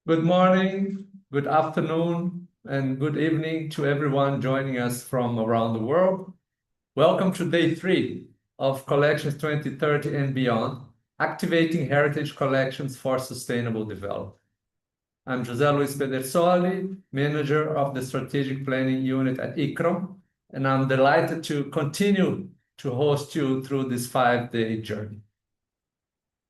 Good morning, good afternoon, and good evening to everyone joining us from around the world. Welcome to day 3 of Collections 2030 and Beyond, Activating Heritage Collections for Sustainable Development. I'm José Luis Pedersoli, Manager of the Strategic Planning Unit at ICROM, and I'm delighted to continue to host you through this 5-day journey.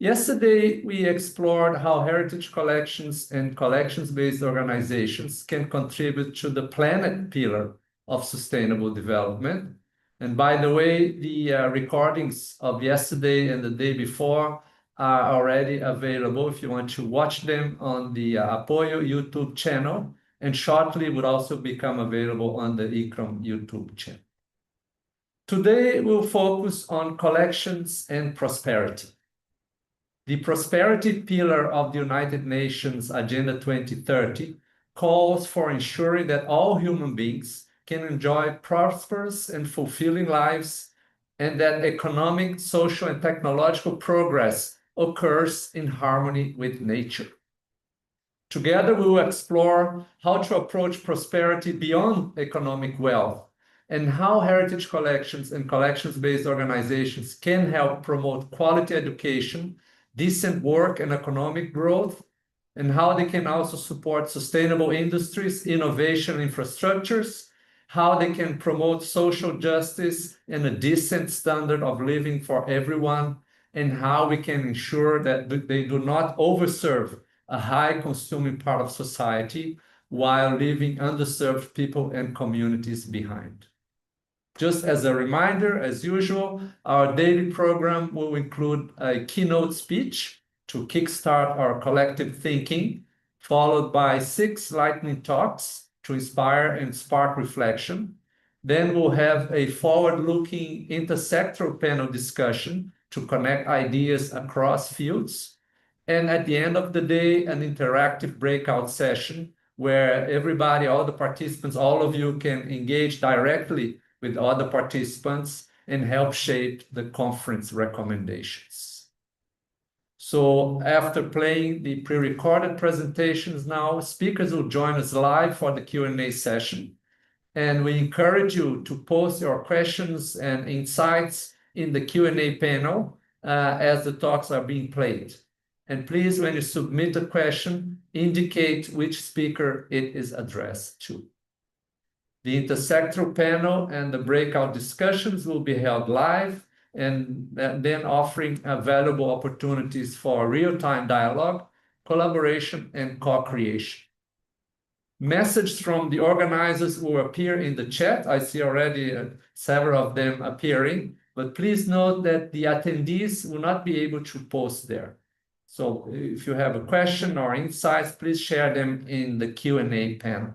Yesterday, we explored how heritage collections and collections-based organizations can contribute to the planet pillar of sustainable development. And by the way, the recordings of yesterday and the day before are already available if you want to watch them on the Apoio YouTube channel, and shortly would also become available on the ICROM YouTube channel. Today, we'll focus on collections and prosperity. The prosperity pillar of the United Nations Agenda 2030 calls for ensuring that all human beings can enjoy prosperous and fulfilling lives, and that economic, social, and technological progress occurs in harmony with nature. Together, we will explore how to approach prosperity beyond economic wealth and how heritage collections and collections-based organizations can help promote quality education, decent work and economic growth, and how they can also support sustainable industries, innovation infrastructures, how they can promote social justice and a decent standard of living for everyone, and how we can ensure that they do not overserve a high consuming part of society while leaving underserved people and communities behind. Just as a reminder, as usual, our daily program will include a keynote speech to kickstart our collective thinking, followed by 6 lightning talks to inspire and spark reflection. Then we'll have a forward-looking intersectoral panel discussion to connect ideas across fields. And at the end of the day, an interactive breakout session where everybody, all the participants, all of you can engage directly with other participants and help shape the conference recommendations. So after playing the pre-recorded presentations now, speakers will join us live for the Q&A session. And we encourage you to post your questions and insights in the Q&A panel as the talks are being played. And please, when you submit a question, indicate which speaker it is addressed to. The intersectoral panel and the breakout discussions will be held live, and then offering valuable opportunities for real-time dialogue, collaboration, and co-creation. Messages from the organizers will appear in the chat. I see already several of them appearing, but please note that the attendees will not be able to post there. So if you have a question or insights, please share them in the Q&A panel.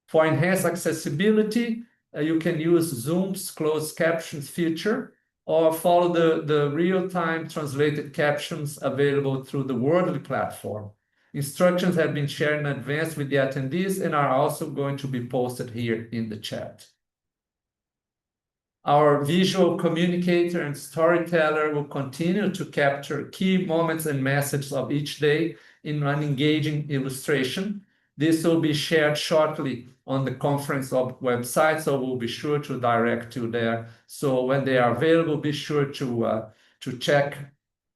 For enhanced accessibility, you can use Zoom's closed captions feature or follow the real-time translated captions available through the Wordly platform. Instructions have been shared in advance with the attendees and are also going to be posted here in the chat. Our visual communicator and storyteller will continue to capture key moments and messages of each day in an engaging illustration. This will be shared shortly on the conference website, so we'll be sure to direct you there. So when they are available, be sure to check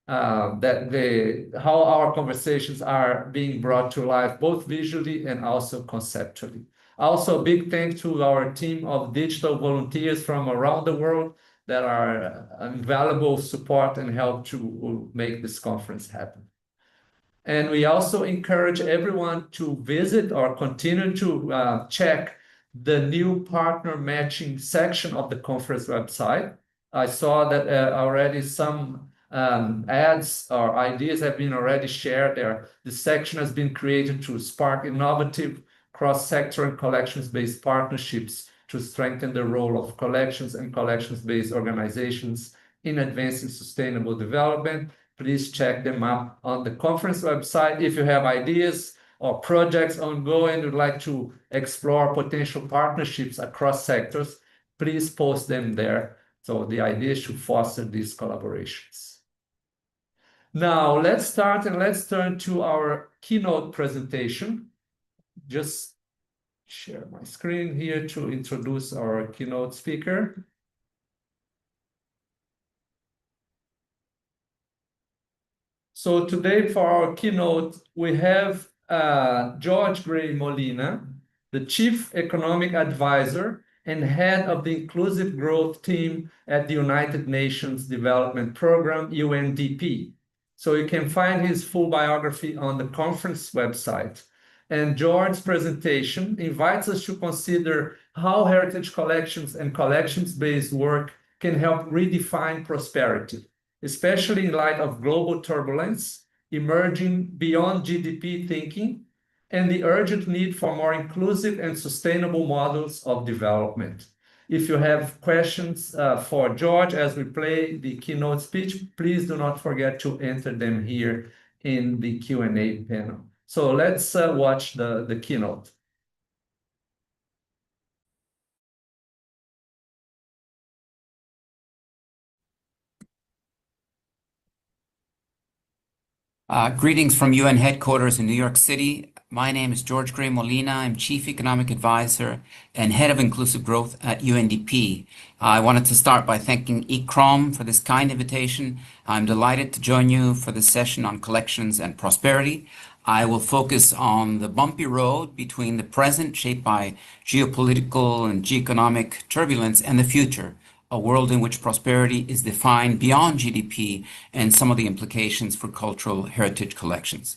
how our conversations are being brought to life, both visually and also conceptually. Also, a big thanks to our team of digital volunteers from around the world that are invaluable support and help to make this conference happen. And we also encourage everyone to visit or continue to check the new partner matching section of the conference website. I saw that already some ads or ideas have been already shared there. The section has been created to spark innovative cross-sector and collections-based partnerships to strengthen the role of collections and collections-based organizations in advancing sustainable development. Please check them out on the conference website. If you have ideas or projects ongoing, would like to explore potential partnerships across sectors, please post them there. So the idea is to foster these collaborations. Now let's start and let's turn to our keynote presentation. Just share my screen here to introduce our keynote speaker. So today for our keynote, we have George Gray Molina, the Chief Economic Advisor and Head of the Inclusive Growth Team at the United Nations Development Program, UNDP. So you can find his full biography on the conference website. And George's presentation invites us to consider how heritage collections and collections-based work can help redefine prosperity, especially in light of global turbulence, emerging beyond GDP thinking, and the urgent need for more inclusive and sustainable models of development. If you have questions for George as we play the keynote speech, please do not forget to enter them here in the Q&A panel. So let's watch the keynote. Greetings from UN headquarters in New York City. My name is George Gray Molina. I'm Chief Economic Advisor and Head of Inclusive Growth at UNDP. I wanted to start by thanking ICCROM for this kind invitation. I'm delighted to join you for this session on collections and prosperity. I will focus on the bumpy road between the present, shaped by geopolitical and geoeconomic turbulence, and the future, a world in which prosperity is defined beyond GDP, and some of the implications for cultural heritage collections.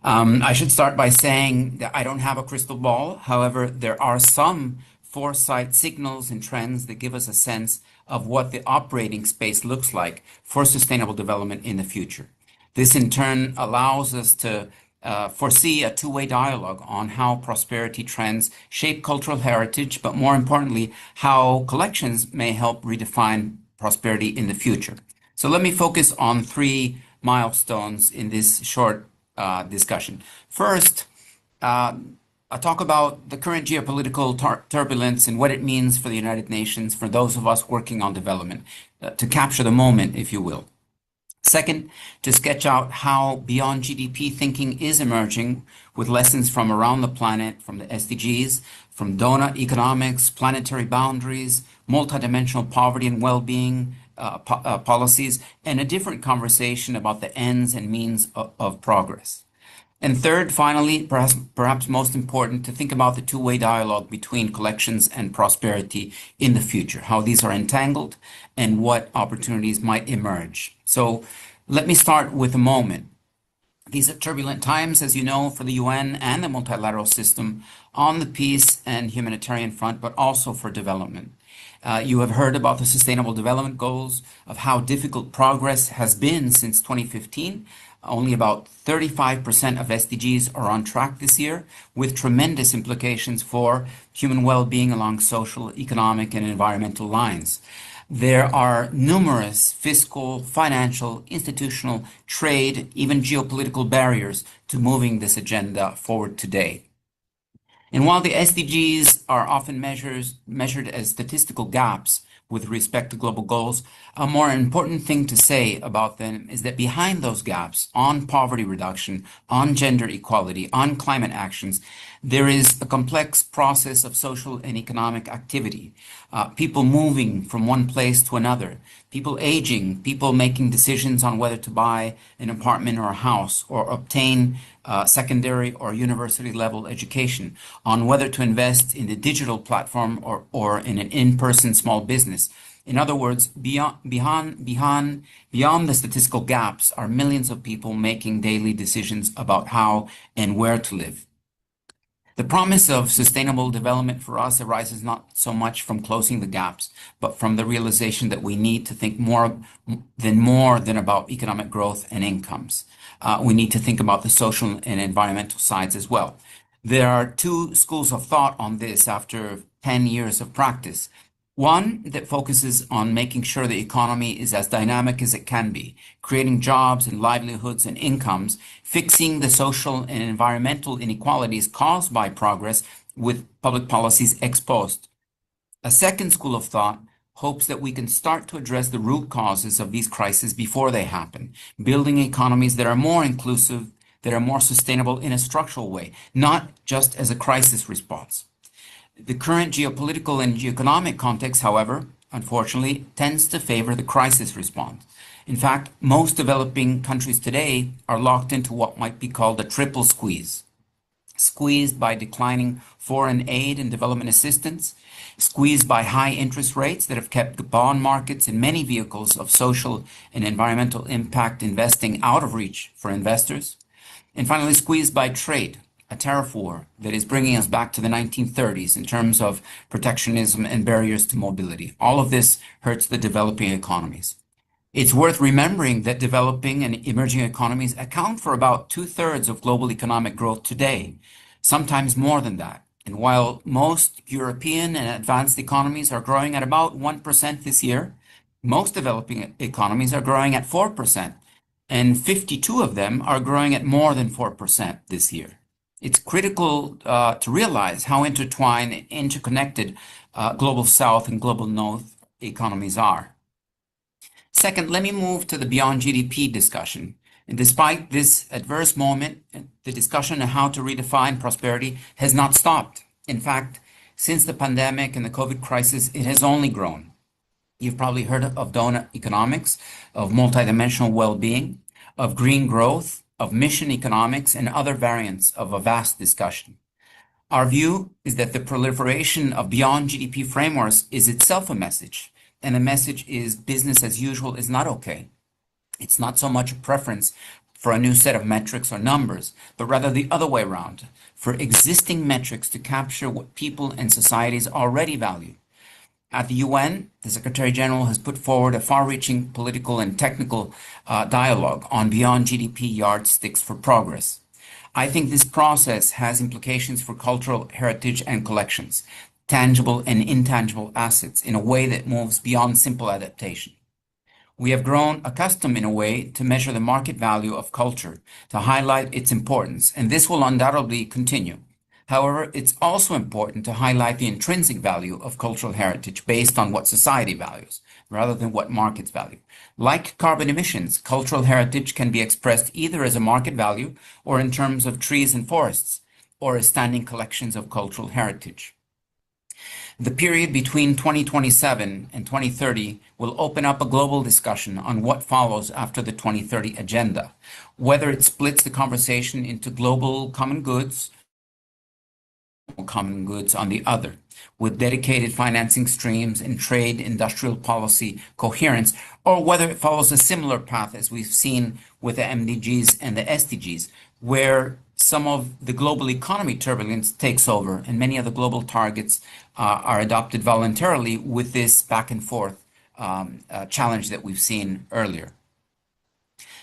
I should start by saying that I don't have a crystal ball. However, there are some foresight signals and trends that give us a sense of what the operating space looks like for sustainable development in the future. This in turn allows us to foresee a two-way dialogue on how prosperity trends shape cultural heritage, but more importantly, how collections may help redefine prosperity in the future. So let me focus on three milestones in this short discussion. First, I'll talk about the current geopolitical turbulence and what it means for the United Nations, for those of us working on development, to capture the moment, if you will. Second, to sketch out how beyond GDP thinking is emerging with lessons from around the planet, from the SDGs, from donut economics, planetary boundaries, multidimensional poverty and well-being policies, and a different conversation about the ends and means of progress. And third, finally, perhaps most important, to think about the two-way dialogue between collections and prosperity in the future, how these are entangled and what opportunities might emerge. So let me start with a moment. These are turbulent times, as you know, for the UN and the multilateral system on the peace and humanitarian front, but also for development. You have heard about the Sustainable Development Goals, of how difficult progress has been since 2015. Only about 35% of SDGs are on track this year, with tremendous implications for human well-being along social, economic, and environmental lines. There are numerous fiscal, financial, institutional, trade, even geopolitical barriers to moving this agenda forward today. And while the SDGs are often measured as statistical gaps with respect to global goals, a more important thing to say about them is that behind those gaps on poverty reduction, on gender equality, on climate actions, there is a complex process of social and economic activity. People moving from one place to another, people aging, people making decisions on whether to buy an apartment or a house or obtain secondary or university level education, on whether to invest in the digital platform or in an in-person small business. In other words, beyond the statistical gaps are millions of people making daily decisions about how and where to live. The promise of sustainable development for us arises not so much from closing the gaps, but from the realization that we need to think more than about economic growth and incomes. We need to think about the social and environmental sides as well. There are two schools of thought on this after 10 years of practice. One that focuses on making sure the economy is as dynamic as it can be, creating jobs and livelihoods and incomes, fixing the social and environmental inequalities caused by progress with public policies ex post. A second school of thought hopes that we can start to address the root causes of these crises before they happen, building economies that are more inclusive, that are more sustainable in a structural way, not just as a crisis response. The current geopolitical and geoeconomic context, however, unfortunately, tends to favor the crisis response. In fact, most developing countries today are locked into what might be called a triple squeeze. Squeezed by declining foreign aid and development assistance, squeezed by high interest rates that have kept the bond markets and many vehicles of social and environmental impact investing out of reach for investors, and finally squeezed by trade, a tariff war that is bringing us back to the 1930s in terms of protectionism and barriers to mobility. All of this hurts the developing economies. It's worth remembering that developing and emerging economies account for about 2/3 of global economic growth today, sometimes more than that. And while most European and advanced economies are growing at about 1% this year, most developing economies are growing at 4%, and 52 of them are growing at more than 4% this year. It's critical to realize how intertwined and interconnected global South and global North economies are. Second, let me move to the beyond GDP discussion. And despite this adverse moment, the discussion on how to redefine prosperity has not stopped. In fact, since the pandemic and the COVID crisis, it has only grown. You've probably heard of donut economics, of multidimensional well-being, of green growth, of mission economics, and other variants of a vast discussion. Our view is that the proliferation of beyond GDP frameworks is itself a message, and the message is business as usual is not okay. It's not so much a preference for a new set of metrics or numbers, but rather the other way around, for existing metrics to capture what people and societies already value. At the UN, the Secretary General has put forward a far-reaching political and technical dialogue on beyond GDP yardsticks for progress. I think this process has implications for cultural heritage and collections, tangible and intangible assets, in a way that moves beyond simple adaptation. We have grown accustomed in a way to measure the market value of culture, to highlight its importance, and this will undoubtedly continue. However, it's also important to highlight the intrinsic value of cultural heritage based on what society values, rather than what markets value. Like carbon emissions, cultural heritage can be expressed either as a market value or in terms of trees and forests, or as standing collections of cultural heritage. The period between 2027 and 2030 will open up a global discussion on what follows after the 2030 agenda, whether it splits the conversation into global common goods on the other, with dedicated financing streams and trade industrial policy coherence, or whether it follows a similar path as we've seen with the MDGs and the SDGs, where some of the global economy turbulence takes over and many of the global targets are adopted voluntarily with this back and forth challenge that we've seen earlier.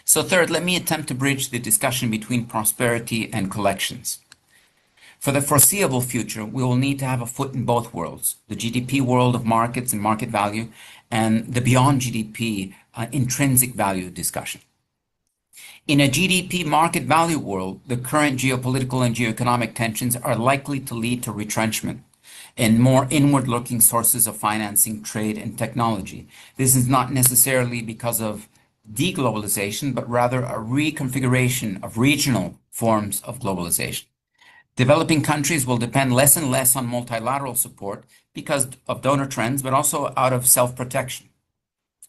So third, let me attempt to bridge the discussion between prosperity and collections. For the foreseeable future, we will need to have a foot in both worlds, the GDP world of markets and market value, and the beyond GDP intrinsic value discussion. In a GDP market value world, the current geopolitical and geoeconomic tensions are likely to lead to retrenchment and more inward-looking sources of financing, trade, and technology. This is not necessarily because of deglobalization, but rather a reconfiguration of regional forms of globalization. Developing countries will depend less and less on multilateral support because of donor trends, but also out of self-protection.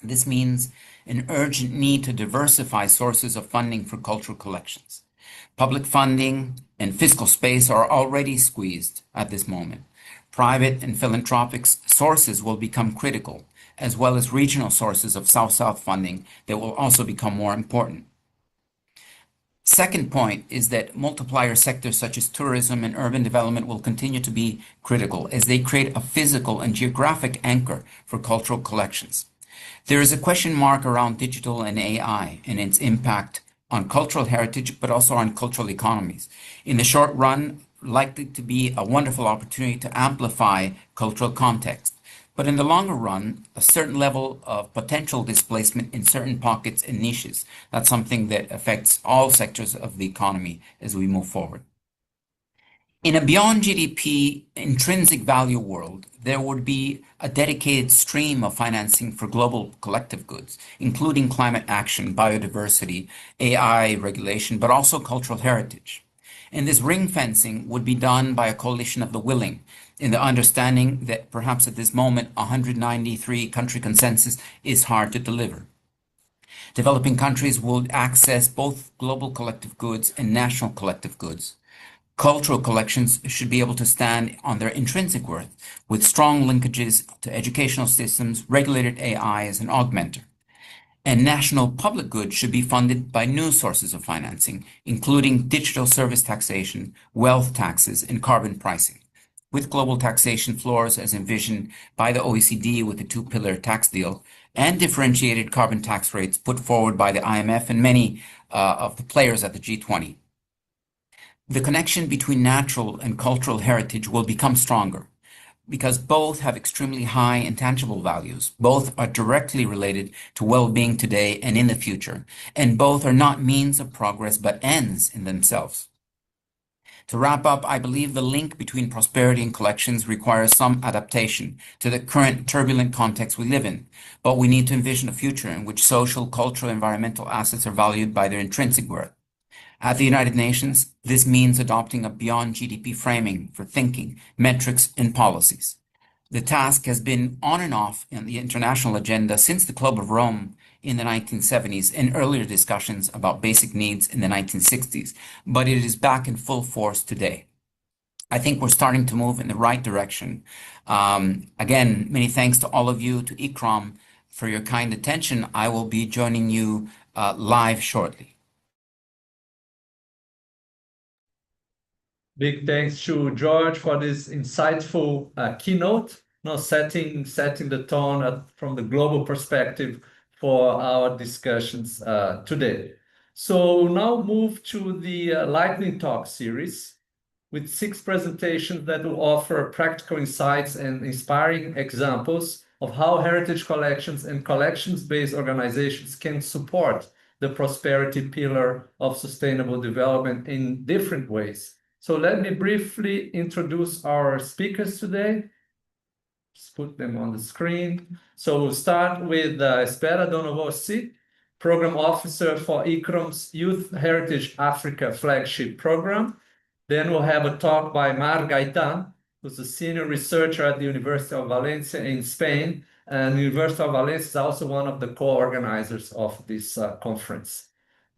This means an urgent need to diversify sources of funding for cultural collections. Public funding and fiscal space are already squeezed at this moment. Private and philanthropic sources will become critical, as well as regional sources of South-South funding that will also become more important. Second point is that multiplier sectors such as tourism and urban development will continue to be critical as they create a physical and geographic anchor for cultural collections. There is a question mark around digital and AI and its impact on cultural heritage, but also on cultural economies. In the short run, likely to be a wonderful opportunity to amplify cultural context. But in the longer run, a certain level of potential displacement in certain pockets and niches. That's something that affects all sectors of the economy as we move forward. In a beyond GDP intrinsic value world, there would be a dedicated stream of financing for global collective goods, including climate action, biodiversity, AI regulation, but also cultural heritage. And this ring fencing would be done by a coalition of the willing, in the understanding that perhaps at this moment, 193 country consensus is hard to deliver. Developing countries will access both global collective goods and national collective goods. Cultural collections should be able to stand on their intrinsic worth, with strong linkages to educational systems, regulated AI as an augmenter. And national public goods should be funded by new sources of financing, including digital service taxation, wealth taxes, and carbon pricing, with global taxation floors as envisioned by the OECD with the two-pillar tax deal, and differentiated carbon tax rates put forward by the IMF and many of the players at the G20. The connection between natural and cultural heritage will become stronger because both have extremely high intangible values. Both are directly related to well-being today and in the future, and both are not means of progress but ends in themselves. To wrap up, I believe the link between prosperity and collections requires some adaptation to the current turbulent context we live in, but we need to envision a future in which social, cultural, environmental assets are valued by their intrinsic worth. At the United Nations, this means adopting a beyond GDP framing for thinking, metrics, and policies. The task has been on and off in the international agenda since the Club of Rome in the 1970s and earlier discussions about basic needs in the 1960s, but it is back in full force today. I think we're starting to move in the right direction. Again, many thanks to all of you, to Ikram, for your kind attention. I will be joining you live shortly. Big thanks to George for this insightful keynote, setting the tone from the global perspective for our discussions today. So we'll now move to the Lightning Talk series with 6 presentations that will offer practical insights and inspiring examples of how heritage collections and collections-based organizations can support the prosperity pillar of sustainable development in different ways. So let me briefly introduce our speakers today. Just put them on the screen. So we'll start with Espera Donovossi, Program Officer for ICROM's Youth Heritage Africa flagship program. Then we'll have a talk by Mar Gaitan, who's a senior researcher at the University of Valencia in Spain. And the University of Valencia is also one of the co-organizers of this conference.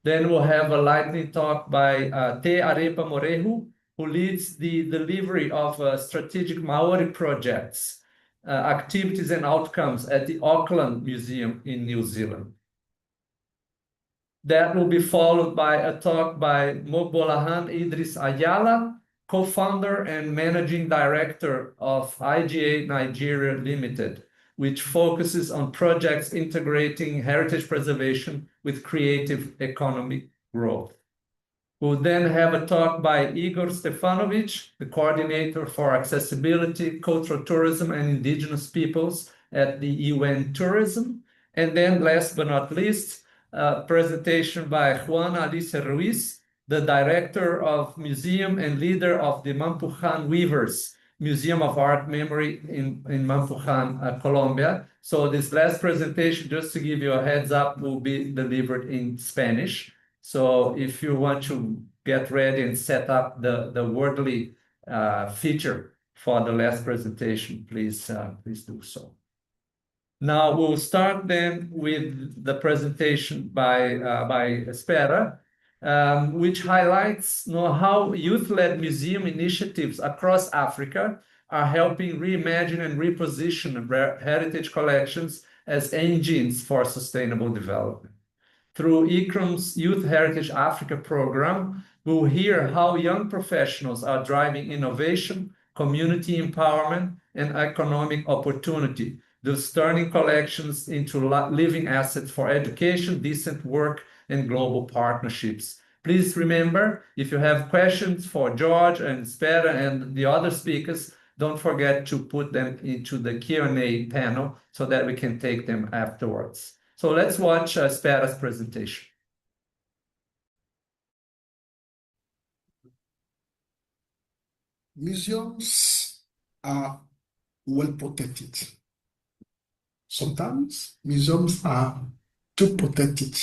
Then we'll have a lightning talk by Te Arepa Morehu, who leads the delivery of strategic Maori projects, activities and outcomes at the Auckland Museum in New Zealand. That will be followed by a talk by Mogbolahan Idris Ayala, co-founder and managing director of IGA Nigeria Limited, which focuses on projects integrating heritage preservation with creative economic growth. We'll then have a talk by Igor Stefanovic, the coordinator for accessibility, cultural tourism, and indigenous peoples at the UN Tourism. And then last but not least, a presentation by Juana Alicia Ruiz, the director of museum and leader of the Mampuhan Weavers Museum of Art Memory in Mampuhan, Colombia. So this last presentation, just to give you a heads up, will be delivered in Spanish. So if you want to get ready and set up the wordly feature for the last presentation, please do so. Now we'll start then with the presentation by Espera, which highlights how youth-led museum initiatives across Africa are helping reimagine and reposition heritage collections as engines for sustainable development. Through ICROM's Youth Heritage Africa program, we'll hear how young professionals are driving innovation, community empowerment, and economic opportunity, thus turning collections into living assets for education, decent work, and global partnerships. Please remember, if you have questions for George and Espera and the other speakers, don't forget to put them into the Q&A panel so that we can take them afterwards. So let's watch Espera's presentation. Museums are well protected. Sometimes museums are too protected,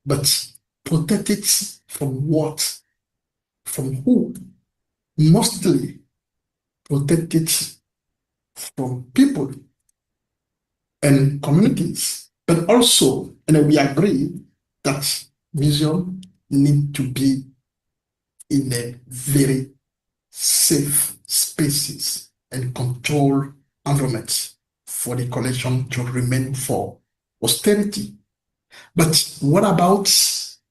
but protected from what? From who? Mostly protected from people and communities. But also, and we agree that museums need to be in a very safe spaces and controlled environments for the collection to remain for austerity. But what about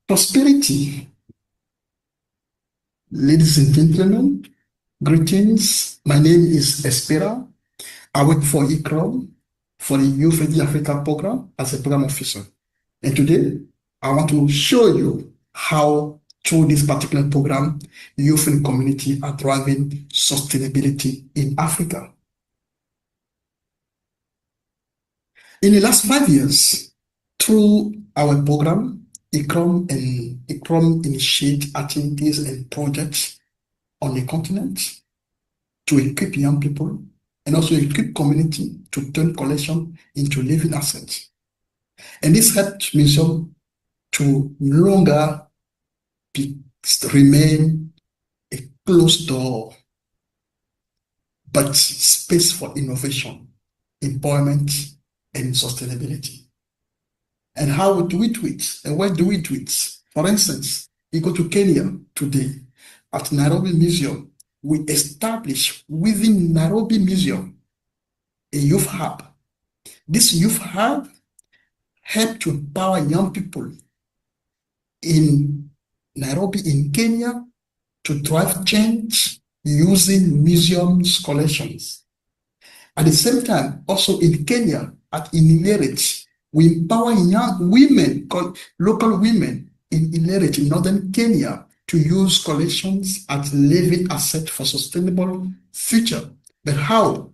prosperity? Ladies and gentlemen, greetings. My name is Espera. I work for ICROM, for the Youth Ready Africa program as a program officer. And today, I want to show you how, through this particular program, youth and community are driving sustainability in Africa. In the last 5 years, through our program, ICROM initiate activities and projects on the continent to equip young people and also equip community to turn collection into living assets. And this helped museum to no longer remain a closed door, but space for innovation, empowerment, and sustainability. And how do we do it? And where do we do it? For instance, you go to Kenya today, at Nairobi Museum, we establish within Nairobi Museum a youth hub. This youth hub help to empower young people in Nairobi, in Kenya, to drive change using museums collections. At the same time, also in Kenya, at Ileret, we empower young women, local women in Ileret, in northern Kenya, to use collections as living asset for sustainable future. But how?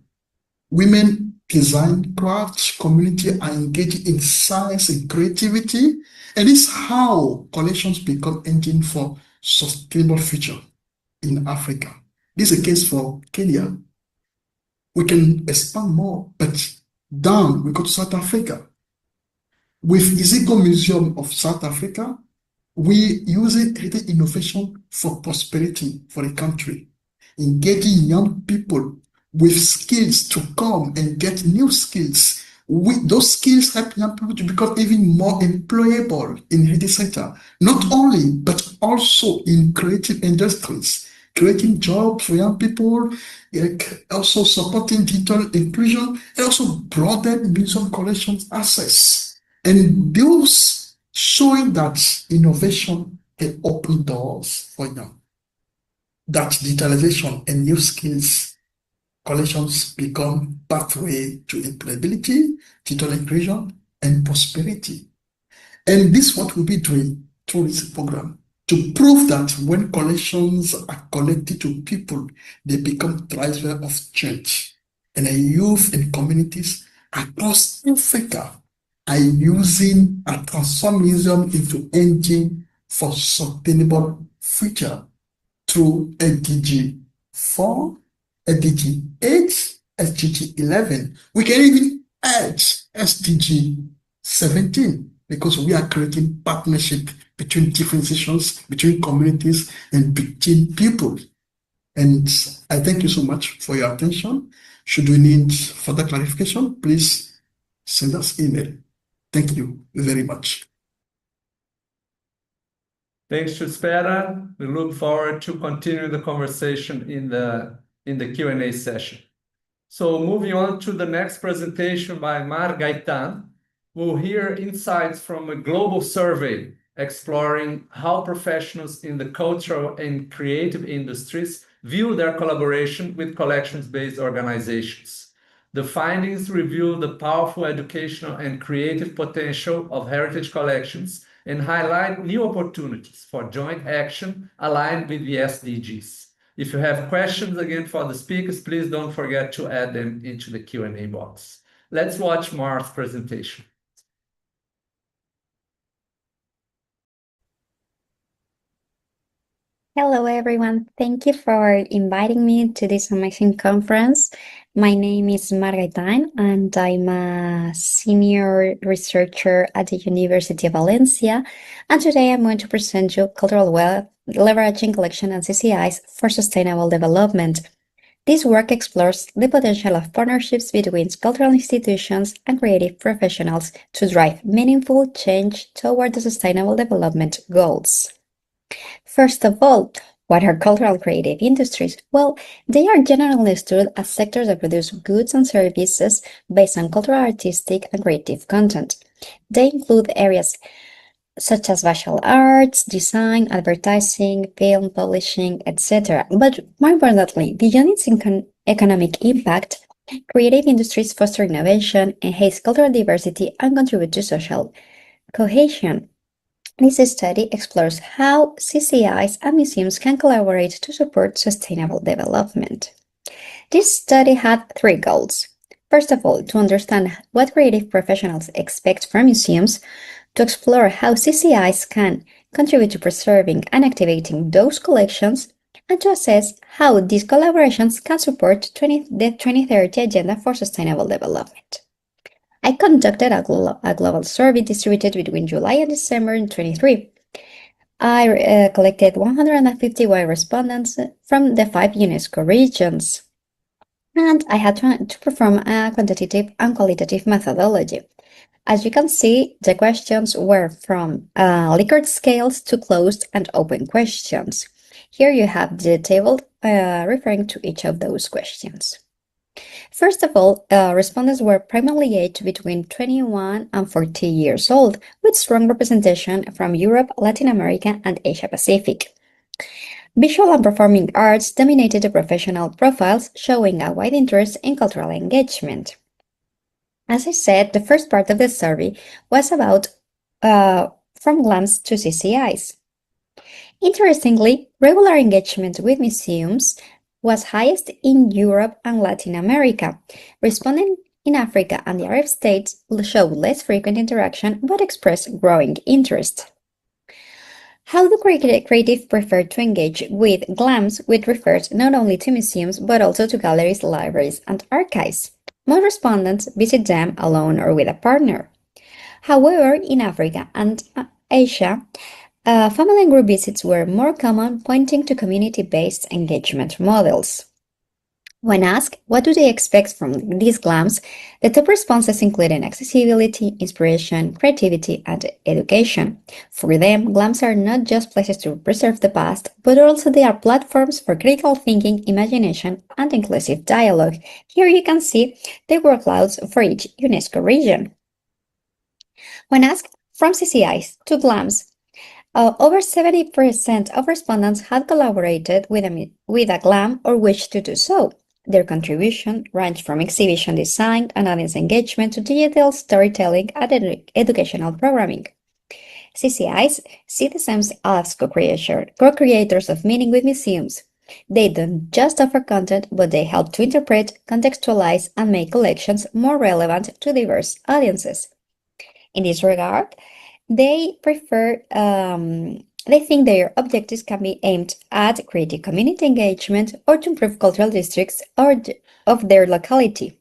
Women design crafts, community are engaged in science and creativity, and this is how collections become engine for sustainable future in Africa. This is a case for Kenya. We can expand more, but down we go to South Africa. With Iziko Museum of South Africa, we using creative innovation for prosperity for the country, engaging young people with skills to come and get new skills. Those skills help young people to become even more employable in the sector, not only, but also in creative industries, creating jobs for young people, also supporting digital inclusion, and also broaden museum collections access. And those showing that innovation can open doors for them, that digitalization and new skills collections become pathway to employability, digital inclusion, and prosperity. And this is what we'll be doing through this program to prove that when collections are collected to people, they become drivers of change. And the youth and communities across Africa are using a transform museum into engine for sustainable future through SDG 4, SDG 8, SDG 11. We can even add SDG 17 because we are creating partnership between different institutions, between communities, and between people. And I thank you so much for your attention. Should we need further clarification, please send us email. Thank you very much. Thanks to Spera. We look forward to continue the conversation in the Q&A session. So moving on to the next presentation by Mar Gaitan, we'll hear insights from a global survey exploring how professionals in the cultural and creative industries view their collaboration with collections-based organizations. The findings reveal the powerful educational and creative potential of heritage collections and highlight new opportunities for joint action aligned with the SDGs. If you have questions again for the speakers, please don't forget to add them into the Q&A box. Let's watch Mar's presentation. Hello, everyone. Thank you for inviting me to this amazing conference. My name is Margaretine, and I'm a senior researcher at the University of Valencia. And today I'm going to present you Cultural Wealth, Leveraging Collection and CCIs for Sustainable Development. This work explores the potential of partnerships between cultural institutions and creative professionals to drive meaningful change toward the Sustainable Development Goals. First of all, what are cultural creative industries? Well, they are generally understood as sectors that produce goods and services based on cultural, artistic, and creative content. They include areas such as visual arts, design, advertising, film, publishing, etc. But more importantly, beyond its economic impact, creative industries foster innovation, enhance cultural diversity, and contribute to social cohesion. This study explores how CCIs and museums can collaborate to support sustainable development. This study had three goals. First of all, to understand what creative professionals expect from museums, to explore how CCIs can contribute to preserving and activating those collections, and to assess how these collaborations can support the 2030 Agenda for Sustainable Development. I conducted a global survey distributed between July and December in 23. I collected 151 respondents from the 5 UNESCO regions, and I had to perform a quantitative and qualitative methodology. As you can see, the questions were from Likert scales to closed and open questions. Here you have the table referring to each of those questions. First of all, respondents were primarily aged between 21 and 40 years old, with strong representation from Europe, Latin America, and Asia Pacific. Visual and performing arts dominated the professional profiles, showing a wide interest in cultural engagement. As I said, the first part of the survey was about from GLAMs to CCIs. Interestingly, regular engagement with museums was highest in Europe and Latin America. Respondents in Africa and the Arab states showed less frequent interaction but expressed growing interest. How do creative prefer to engage with GLAMs, which refers not only to museums but also to galleries, libraries, and archives? Most respondents visit them alone or with a partner. However, in Africa and Asia, family and group visits were more common, pointing to community-based engagement models. When asked what do they expect from these GLAMs, the top responses included accessibility, inspiration, creativity, and education. For them, GLAMs are not just places to preserve the past, but also they are platforms for critical thinking, imagination, and inclusive dialogue. Here you can see the workloads for each UNESCO region. When asked from CCIs to GLAMs, over 70% of respondents had collaborated with a GLAM or wished to do so. Their contribution ranged from exhibition design and audience engagement to digital storytelling and educational programming. CCIs see themselves as co-creators of meaning with museums. They don't just offer content, but they help to interpret, contextualize, and make collections more relevant to diverse audiences. In this regard, they think their objectives can be aimed at creating community engagement or to improve cultural districts of their locality.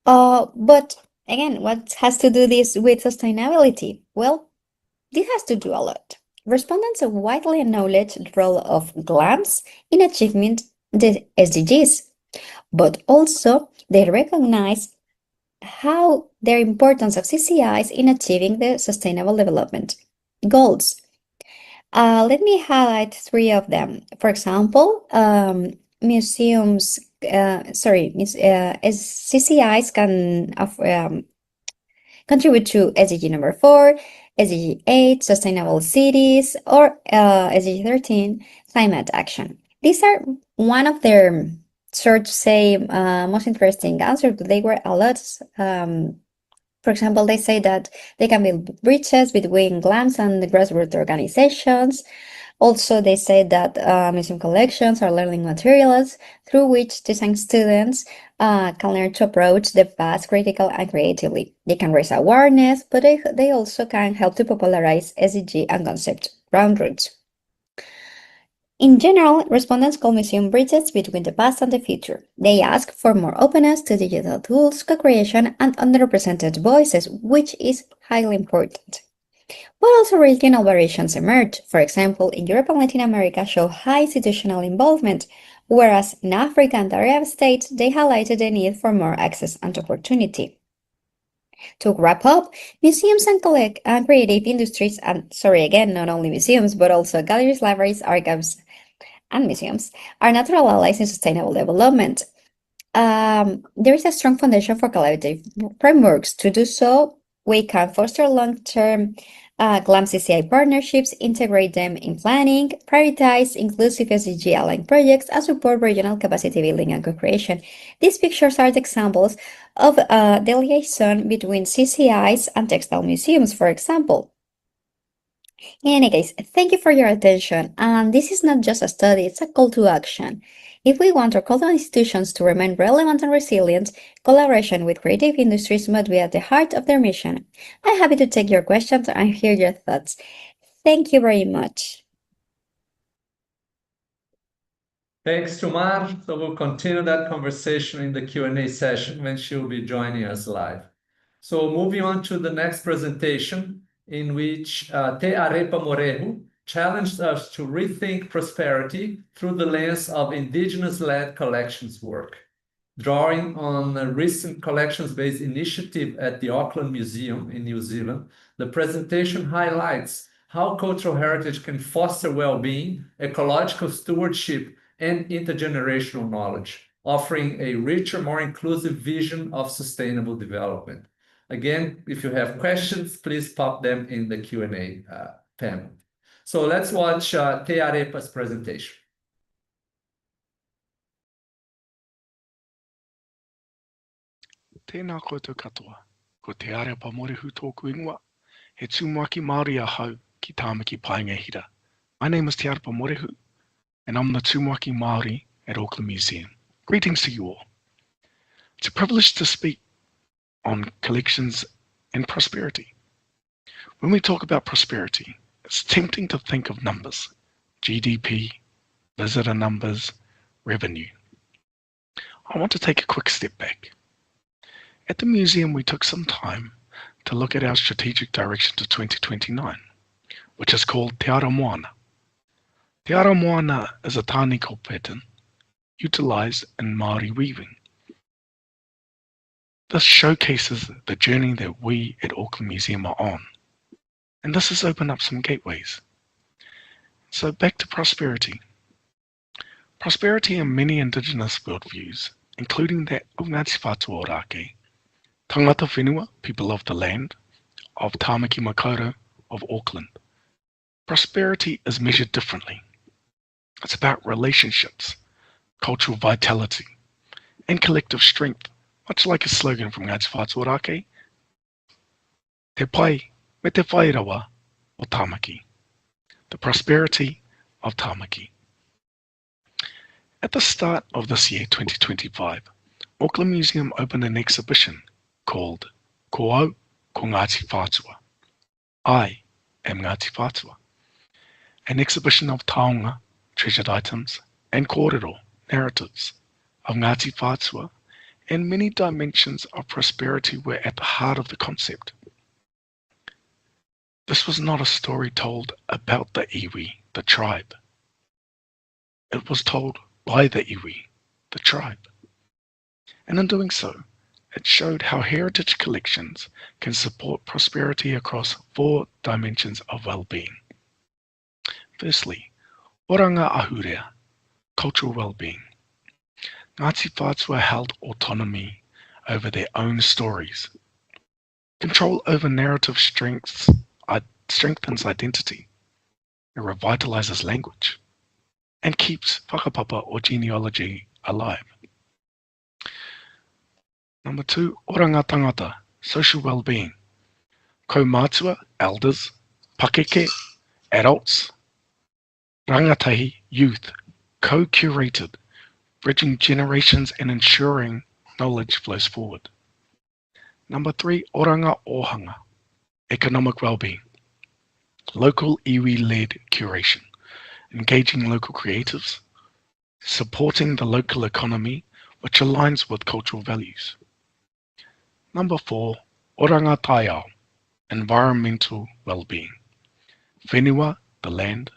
But again, what has to do this with sustainability? Well, this has to do a lot. Respondents widely acknowledge the role of GLAMs in achieving the SDGs, but also they recognize how their importance of CCIs in achieving the Sustainable Development Goals. Let me highlight three of them. For example, CCIs can contribute to SDG number 4, SDG 8, Sustainable Cities, or SDG 13, Climate Action. These are one of their sort to say most interesting answers. They were a lot. For example, they say that they can build bridges between GLAMs and the grassroots organizations. Also, they say that museum collections are learning materials through which design students can learn to approach the past critically and creatively. They can raise awareness, but they also can help to popularize SDG and concept ground roots. In general, respondents call museum bridges between the past and the future. They ask for more openness to digital tools, co-creation, and underrepresented voices, which is highly important. But also regional variations emerge. For example, in Europe and Latin America show high institutional involvement, whereas in Africa and Arab states, they highlighted the need for more access and opportunity. To wrap up, museums and creative industries, and sorry again, not only museums, but also galleries, libraries, archives, and museums, are natural allies in sustainable development. There is a strong foundation for collaborative frameworks. To do so, we can foster long-term GLAM-CCI partnerships, integrate them in planning, prioritize inclusive SDG-aligned projects, and support regional capacity building and co-creation. These pictures are the examples of the liaison between CCIs and textile museums, for example. In any case, thank you for your attention. And this is not just a study, it's a call to action. If we want our cultural institutions to remain relevant and resilient, collaboration with creative industries must be at the heart of their mission. I'm happy to take your questions and hear your thoughts. Thank you very much. Thanks to Mar. So we'll continue that conversation in the Q&A session when she'll be joining us live. So moving on to the next presentation, in which Te Arepa Morehu challenged us to rethink prosperity through the lens of indigenous-led collections work. Drawing on a recent collections-based initiative at the Auckland Museum in New Zealand, the presentation highlights how cultural heritage can foster well-being, ecological stewardship, and intergenerational knowledge, offering a richer, more inclusive vision of sustainable development. Again, if you have questions, please pop them in the Q&A panel. So let's watch Te Arepa's presentation. Tēnā koutou katoa, ko Te Arepa Morehu tōku ingoa, he tūmaki Māori ahau ki Tāmaki Paengahira. My name is Te Arepa Morehu, and I'm the tūmaki Māori at Auckland Museum. Greetings to you all. It's a privilege to speak on collections and prosperity. When we talk about prosperity, it's tempting to think of numbers, GDP, visitor numbers, revenue. I want to take a quick step back. At the museum, we took some time to look at our strategic direction to 2029, which is called Te Ara Moana. Te Ara Moana is a tāniko pattern utilized in Māori weaving. This showcases the journey that we at Auckland Museum are on, and this has opened up some gateways. So back to prosperity. Prosperity in many indigenous worldviews, including that of Ngāti Whātua Ōrākei, tangata whenua, people of the land, of Tāmaki Makaurau, of Auckland. Prosperity is measured differently. It's about relationships, cultural vitality, and collective strength, much like a slogan from Ngāti Whātua Ōrākei, Te pai me te whairawa o Tāmaki, the prosperity of Tāmaki. At the start of this year, 2025, Auckland Museum opened an exhibition called Ko Au Ko Ngāti Whātua. I am Ngāti Whātua. An exhibition of taonga, treasured items, and kōrero, narratives of Ngāti Whātua, and many dimensions of prosperity were at the heart of the concept. This was not a story told about the iwi, the tribe. It was told by the iwi, the tribe. And in doing so, it showed how heritage collections can support prosperity across 4 dimensions of well-being. Firstly, oranga ahurea, cultural well-being. Ngāti Whātua held autonomy over their own stories. Control over narrative strengthens identity. It revitalizes language and keeps whakapapa or genealogy alive. Number 2, oranga tangata, social well-being. Kaumātua, elders, pakeke, adults, rangatahi, youth, co-curated, bridging generations and ensuring knowledge flows forward. Number 3, oranga ohanga, economic well-being. Local iwi-led curation, engaging local creatives, supporting the local economy, which aligns with cultural values. Number 4, oranga taiao, environmental well-being. Whenua, the land,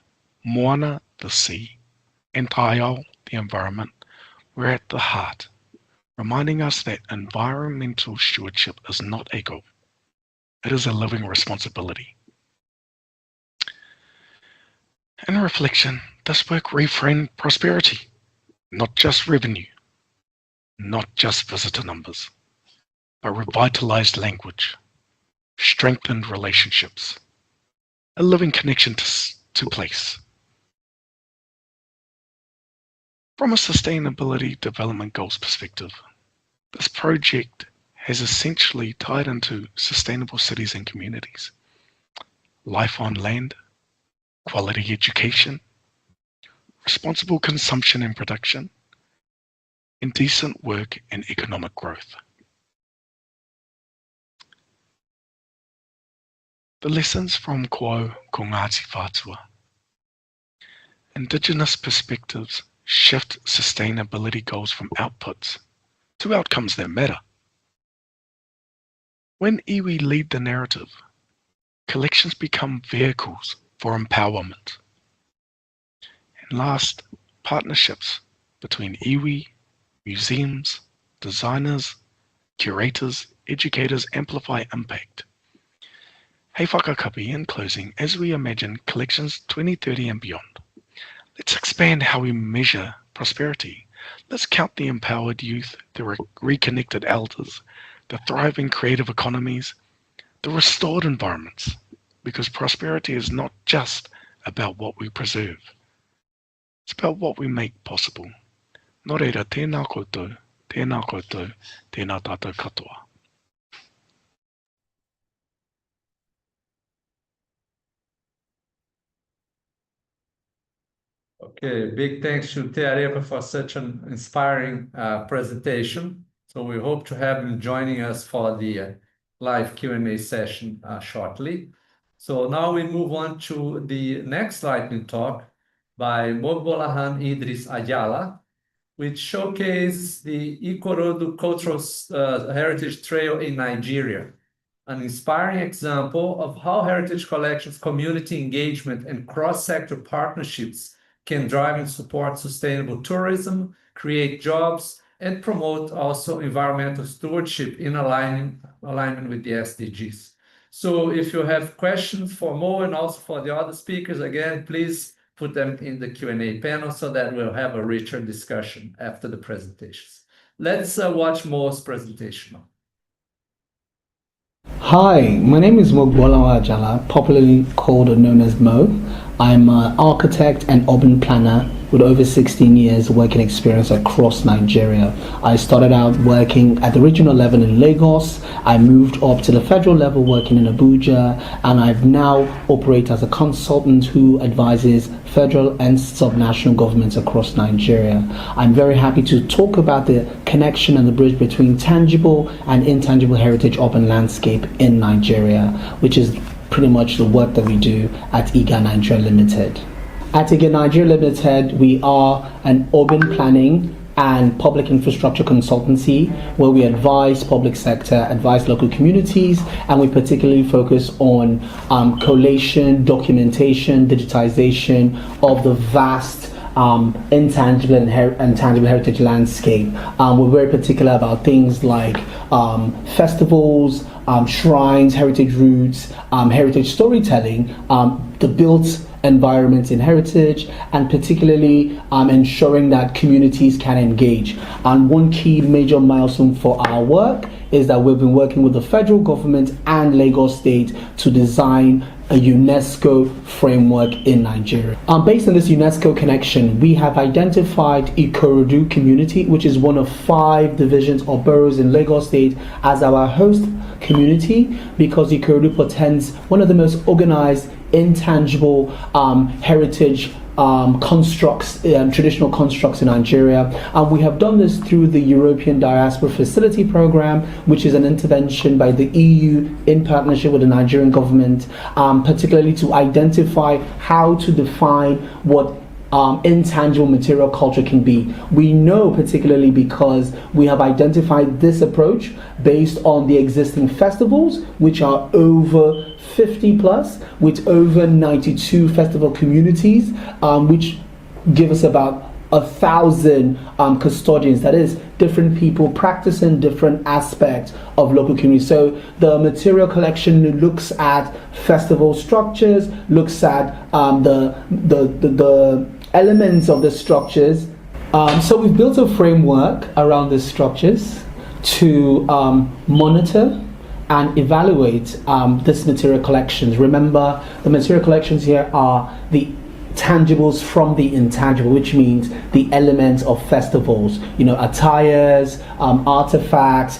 moana, the sea, and taiao, the environment, we're at the heart, reminding us that environmental stewardship is not a goal. It is a living responsibility. In reflection, this work reframed prosperity, not just revenue, not just visitor numbers, but revitalized language, strengthened relationships, a living connection to place. From a sustainability development goals perspective, this project has essentially tied into sustainable cities and communities, life on land, quality education, responsible consumption and production, and decent work and economic growth. The lessons from Ko Ngāti Whātua. Indigenous perspectives shift sustainability goals from outputs to outcomes that matter. When iwi lead the narrative, collections become vehicles for empowerment. And last, partnerships between iwi, museums, designers, curators, educators amplify impact. Hei whakakapi in closing, as we imagine collections 2030 and beyond, let's expand how we measure prosperity. Let's count the empowered youth, the reconnected elders, the thriving creative economies, the restored environments, because prosperity is not just about what we preserve. It's about what we make possible. Nō reira, tēnā koutou, tēnā koutou, tēnā tātou katoa. Okay, big thanks to Te Arepa for such an inspiring presentation. So we hope to have him joining us for the live Q&A session shortly. So now we move on to the next lightning talk by Mogbolahan Idris Ayala, which showcases the Ikorodu Cultural Heritage Trail in Nigeria, an inspiring example of how heritage collections, community engagement, and cross-sector partnerships can drive and support sustainable tourism, create jobs, and promote also environmental stewardship in alignment with the SDGs. So if you have questions for Mo and also for the other speakers, again, please put them in the Q&A panel so that we'll have a richer discussion after the presentations. Let's watch Mo's presentation now. Hi, my name is Mogbolahan Ajala, popularly called or known as Mo. I'm an architect and urban planner with over 16 years working experience across Nigeria. I started out working at the regional level in Lagos. I moved up to the federal level working in Abuja, and I've now operate as a consultant who advises federal and subnational governments across Nigeria. I'm very happy to talk about the connection and the bridge between tangible and intangible heritage urban landscape in Nigeria, which is pretty much the work that we do at IGA Nigeria Limited. At IGA Nigeria Limited, we are an urban planning and public infrastructure consultancy where we advise public sector, advise local communities, and we particularly focus on collation, documentation, digitization of the vast intangible and tangible heritage landscape. We're very particular about things like festivals, shrines, heritage routes, heritage storytelling, the built environments in heritage, and particularly ensuring that communities can engage. And one key major milestone for our work is that we've been working with the federal government and Lagos State to design a UNESCO framework in Nigeria. Based on this UNESCO connection, we have identified Ikorodu community, which is one of 5 divisions or boroughs in Lagos State, as our host community, because Ikorodu portends one of the most organized, intangible heritage constructs, traditional constructs in Nigeria. And we have done this through the European Diaspora Facility Program, which is an intervention by the EU in partnership with the Nigerian government, particularly to identify how to define what intangible material culture can be. We know, particularly because we have identified this approach based on the existing festivals, which are over 50 plus, with over 92 festival communities, which give us about 1,000 custodians, that is different people practicing different aspects of local community. So the material collection looks at festival structures, looks at the elements of the structures. So we've built a framework around the structures to monitor and evaluate this material collections. Remember, the material collections here are the tangibles from the intangible, which means the elements of festivals, attires, artifacts,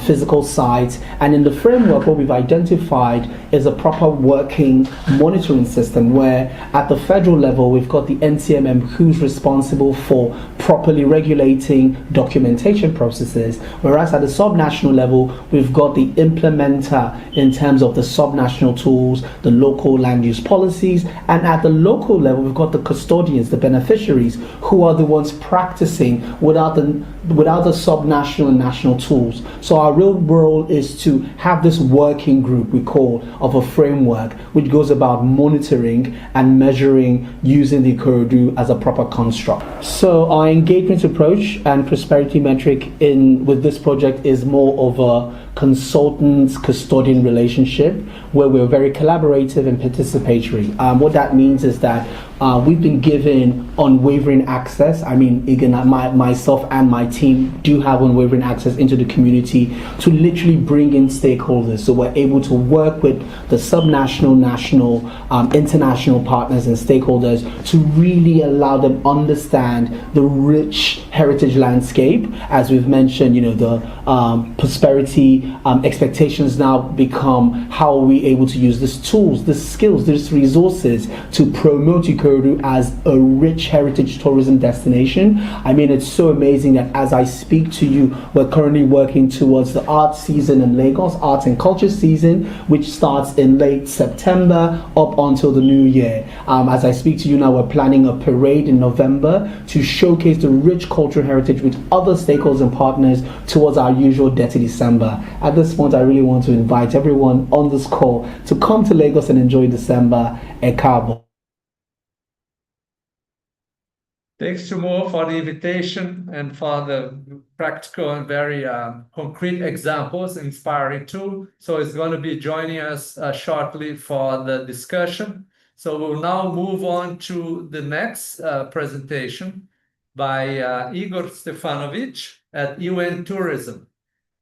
physical sites. And in the framework, what we've identified is a proper working monitoring system where at the federal level, we've got the NCMM, who's responsible for properly regulating documentation processes, whereas at the subnational level, we've got the implementer in terms of the subnational tools, the local land use policies, and at the local level, we've got the custodians, the beneficiaries, who are the ones practicing without the subnational and national tools. So our real role is to have this working group, we call, of a framework which goes about monitoring and measuring using the Ikorodu as a proper construct. So our engagement approach and prosperity metric with this project is more of a consultant-custodian relationship where we're very collaborative and participatory. What that means is that we've been given unwavering access. I mean, again, myself and my team do have unwavering access into the community to literally bring in stakeholders. So we're able to work with the subnational, national, international partners and stakeholders to really allow them understand the rich heritage landscape. As we've mentioned, the prosperity expectations now become how are we able to use these tools, these skills, these resources to promote Ikorodu as a rich heritage tourism destination. I mean, it's so amazing that as I speak to you, we're currently working towards the art season in Lagos, arts and culture season, which starts in late September up until the new year. As I speak to you now, we're planning a parade in November to showcase the rich cultural heritage with other stakeholders and partners towards our usual Dirty December. At this point, I really want to invite everyone on this call to come to Lagos and enjoy December. Ekabo. Thanks to Mo for the invitation and for the practical and very concrete examples, inspiring too. So he's going to be joining us shortly for the discussion. So we'll now move on to the next presentation by Igor Stefanovic at UN Tourism,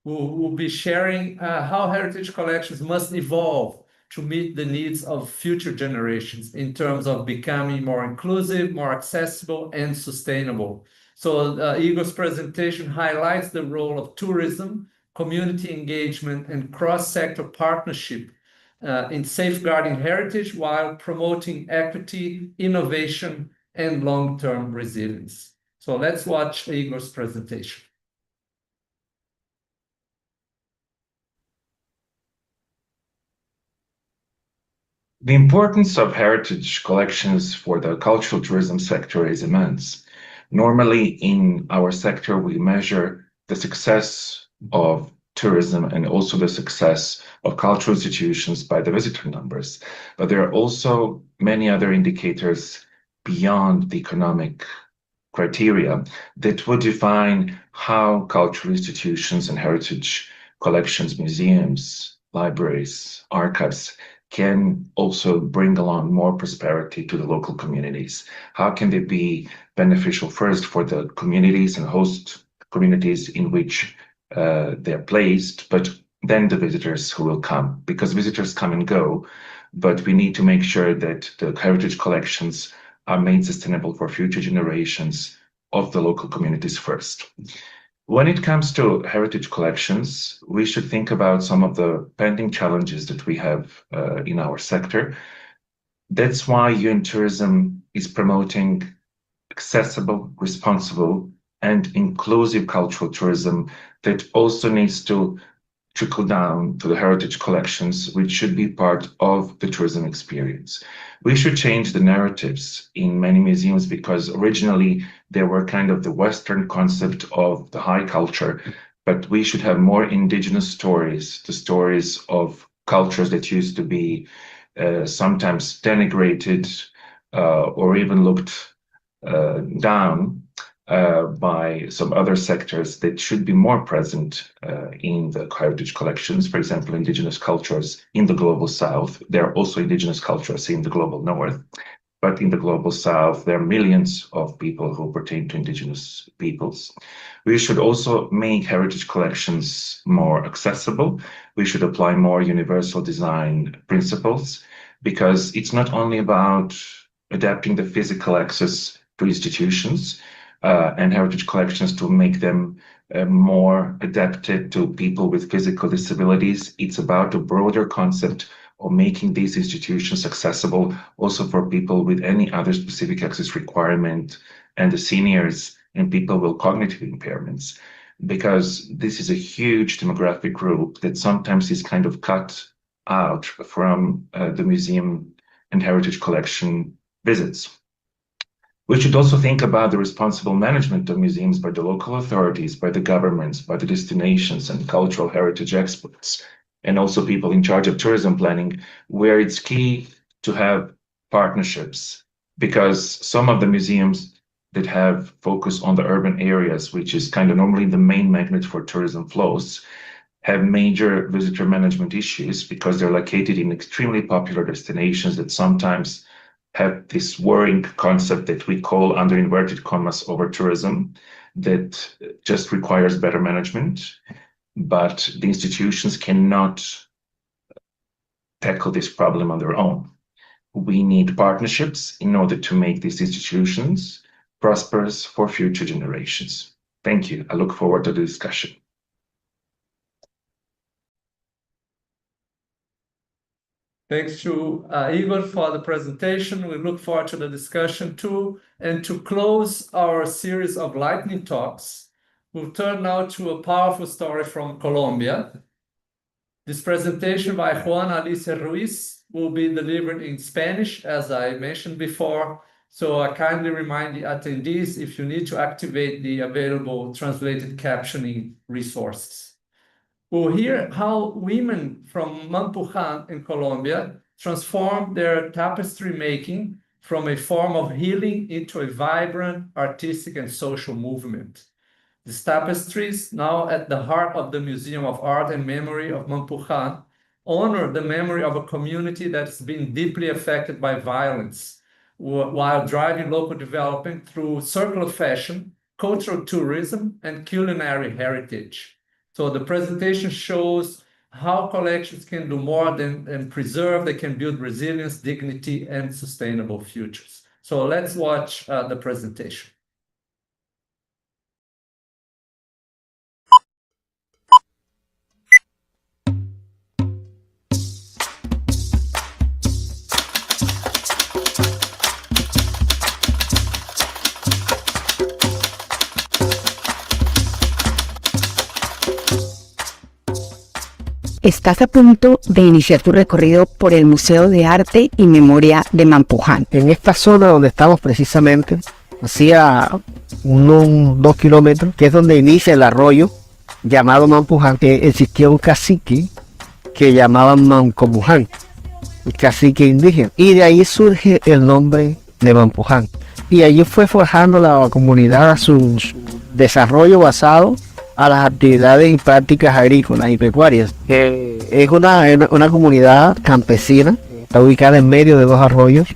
who will be sharing how heritage collections must evolve to meet the needs of future generations in terms of becoming more inclusive, more accessible, and sustainable. So Igor's presentation highlights the role of tourism, community engagement, and cross-sector partnership in safeguarding heritage while promoting equity, innovation, and long-term resilience. So let's watch Igor's presentation. The importance of heritage collections for the cultural tourism sector is immense. Normally in our sector, we measure the success of tourism and also the success of cultural institutions by the visitor numbers. But there are also many other indicators beyond the economic criteria that would define how cultural institutions and heritage collections, museums, libraries, archives can also bring along more prosperity to the local communities. How can they be beneficial first for the communities and host communities in which they're placed, but then the visitors who will come, because visitors come and go, but we need to make sure that the heritage collections are made sustainable for future generations of the local communities first. When it comes to heritage collections, we should think about some of the pending challenges that we have in our sector. That's why UN Tourism is promoting accessible, responsible, and inclusive cultural tourism that also needs to trickle down to the heritage collections, which should be part of the tourism experience. We should change the narratives in many museums because originally they were kind of the Western concept of the high culture, but we should have more indigenous stories, the stories of cultures that used to be sometimes denigrated or even looked down by some other sectors that should be more present in the heritage collections. For example, indigenous cultures in the global south. There are also indigenous cultures in the global north, but in the global south, there are millions of people who pertain to indigenous peoples. We should also make heritage collections more accessible. We should apply more universal design principles because it's not only about adapting the physical access to institutions, and heritage collections to make them more adapted to people with physical disabilities. It's about a broader concept of making these institutions accessible also for people with any other specific access requirement and the seniors and people with cognitive impairments, because this is a huge demographic group that sometimes is kind of cut out from the museum and heritage collection visits. We should also think about the responsible management of museums by the local authorities, by the governments, by the destinations and cultural heritage experts, and also people in charge of tourism planning, where it's key to have partnerships, because some of the museums that have focus on the urban areas, which is kind of normally the main magnet for tourism flows, have major visitor management issues because they're located in extremely popular destinations that sometimes have this worrying concept that we call, under inverted commas, over tourism, that just requires better management. But the institutions cannot tackle this problem on their own. We need partnerships in order to make these institutions prosperous for future generations. Thank you. I look forward to the discussion. Thanks to Igor for the presentation. We look forward to the discussion too. And to close our series of lightning talks, we'll turn now to a powerful story from Colombia. This presentation by Juan Alicia Ruiz will be delivered in Spanish, as I mentioned before. So I kindly remind the attendees if you need to activate the available translated captioning resources. We'll hear how women from Mampujan in Colombia transformed their tapestry making from a form of healing into a vibrant artistic and social movement. These tapestries, now at the heart of the Museum of Art and Memory of Mampujan, honor the memory of a community that's been deeply affected by violence, while driving local development through circular fashion, cultural tourism, and culinary heritage. So the presentation shows how collections can do more than preserve. They can build resilience, dignity, and sustainable futures. So let's watch the presentation. Estás a punto de iniciar tu recorrido por el Museo de Arte y Memoria de Mampujan. En esta zona donde estamos precisamente, hacía unos 2 kilómetros, que es donde inicia el arroyo llamado Mampujan, que existía un cacique que llamaban Mancomuján, el cacique indígena, y de ahí surge el nombre de Mampujan. Y allí fue forjando la comunidad a su desarrollo basado a las actividades y prácticas agrícolas y pecuarias. Es una comunidad campesina, está ubicada en medio de 2 arroyos.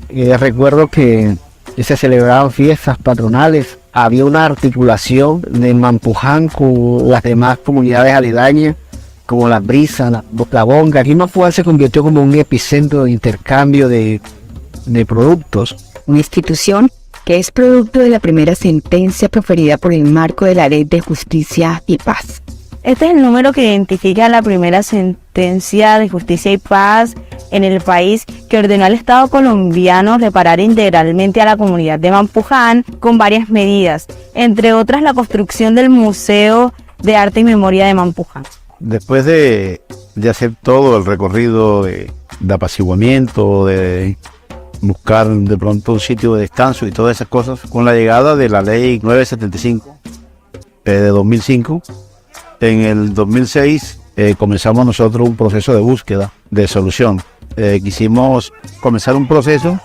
Recuerdo que se celebraban fiestas patronales, había una articulación de Mampujan con las demás comunidades aledañas, como la Brisa, la Bonga. Aquí Mampujan se convirtió como un epicentro de intercambio de productos. Una institución que es producto de la primera sentencia proferida por el marco de la Ley de Justicia y Paz. Este es el número que identifica la primera sentencia de justicia y paz en el país, que ordenó al Estado colombiano reparar integralmente a la comunidad de Mampujan con varias medidas, entre otras la construcción del Museo de Arte y Memoria de Mampujan. Después de hacer todo el recorrido de apaciguamiento, de buscar de pronto un sitio de descanso y todas esas cosas, con la llegada de la ley 975 de 2005, en el 2006 comenzamos nosotros un proceso de búsqueda de solución. Quisimos comenzar un proceso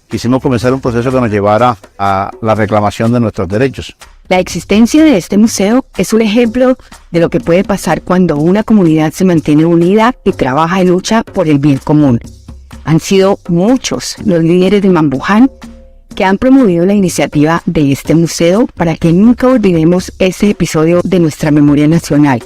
que nos llevara a la reclamación de nuestros derechos. La existencia de este museo es un ejemplo de lo que puede pasar cuando una comunidad se mantiene unida y trabaja y lucha por el bien común. Han sido muchos los líderes de Mampuján que han promovido la iniciativa de este museo para que nunca olvidemos ese episodio de nuestra memoria nacional,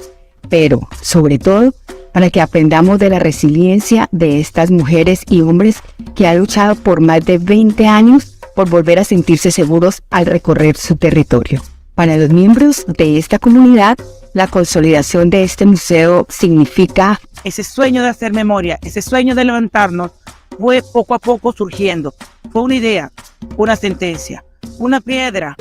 pero sobre todo para que aprendamos de la resiliencia de estas mujeres y hombres que han luchado por más de 20 años por volver a sentirse seguros al recorrer su territorio. Para los miembros de esta comunidad, la consolidación de este museo significa ese sueño de hacer memoria, ese sueño de levantarnos, fue poco a poco surgiendo. Fue una idea, una sentencia, una piedra,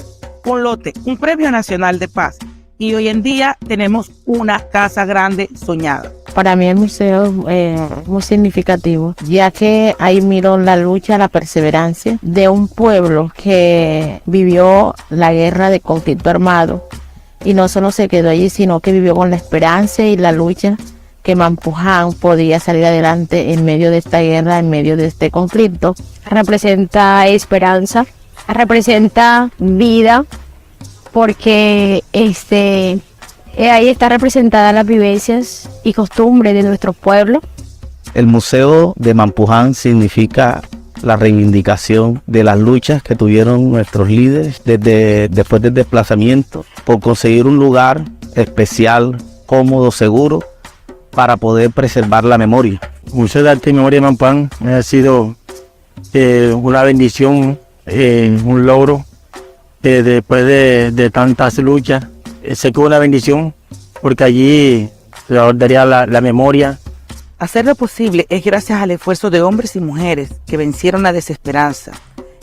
un lote, un premio nacional de paz. Y hoy en día tenemos una casa grande soñada. Para mí el museo es muy significativo, ya que ahí miro la lucha, la perseverancia de un pueblo que vivió la guerra de conflicto armado y no solo se quedó allí, sino que vivió con la esperanza y la lucha que Mampuján podía salir adelante en medio de esta guerra, en medio de este conflicto. Representa esperanza, representa vida, porque ahí está representada las vivencias y costumbres de nuestro pueblo. El Museo de Mampuján significa la reivindicación de las luchas que tuvieron nuestros líderes después del desplazamiento por conseguir un lugar especial, cómodo, seguro para poder preservar la memoria. El Museo de Arte y Memoria de Mampuján ha sido una bendición, un logro después de tantas luchas. Sé que es una bendición porque allí se abordaría la memoria. Hacerlo posible es gracias al esfuerzo de hombres y mujeres que vencieron la desesperanza.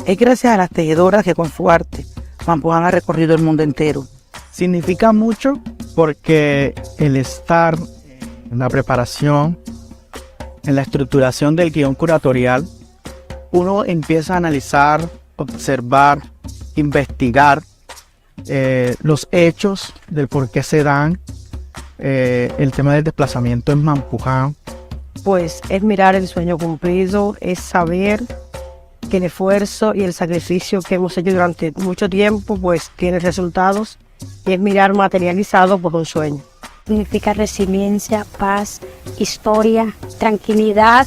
Es gracias a las tejedoras que con su arte Mampuján ha recorrido el mundo entero. Significa mucho porque el estar en la preparación, en la estructuración del guión curatorial, uno empieza a analizar, observar, investigar los hechos del por qué se dan, el tema del desplazamiento en Mampuján. Pues es mirar el sueño cumplido, es saber que el esfuerzo y el sacrificio que hemos hecho durante mucho tiempo pues tiene resultados, y es mirar materializado por un sueño. Significa resiliencia, paz, historia, tranquilidad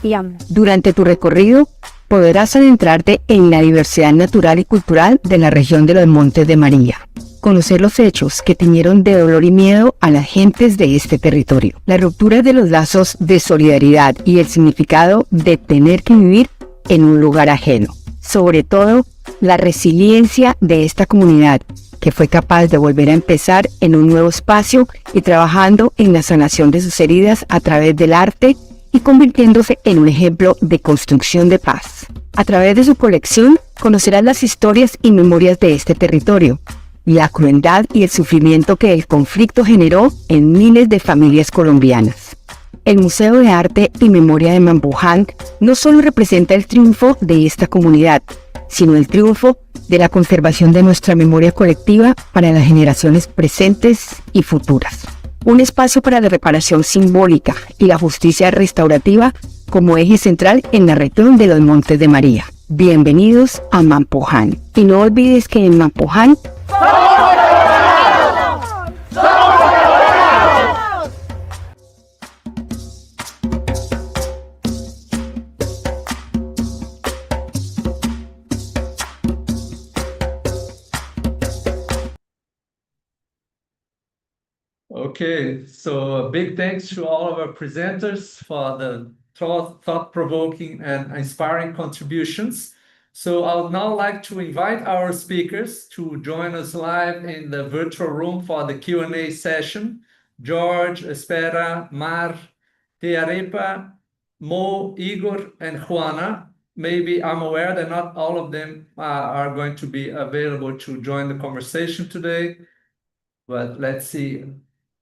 y amor. Durante tu recorrido podrás adentrarte en la diversidad natural y cultural de la región de los Montes de María, conocer los hechos que teñieron de dolor y miedo a las gentes de este territorio, la ruptura de los lazos de solidaridad y el significado de tener que vivir en un lugar ajeno. Sobre todo, la resiliencia de esta comunidad, que fue capaz de volver a empezar en un nuevo espacio y trabajando en la sanación de sus heridas a través del arte y convirtiéndose en un ejemplo de construcción de paz. A través de su colección conocerás las historias y memorias de este territorio, la crueldad y el sufrimiento que el conflicto generó en miles de familias colombianas. El Museo de Arte y Memoria de Mampuján no solo representa el triunfo de esta comunidad, sino el triunfo de la conservación de nuestra memoria colectiva para las generaciones presentes y futuras. Un espacio para la reparación simbólica y la justicia restaurativa como eje central en la región de los Montes de María. Bienvenidos a Mampuján. Y no olvides que en Mampuján Okay, so a big thanks to all of our presenters for the thought-provoking and inspiring contributions. So I would now like to invite our speakers to join us live in the virtual room for the Q&A session. George, Espera, Mar, Tiarepa, Mo, Igor, and Juana. Maybe I'm aware that not all of them are going to be available to join the conversation today, but let's see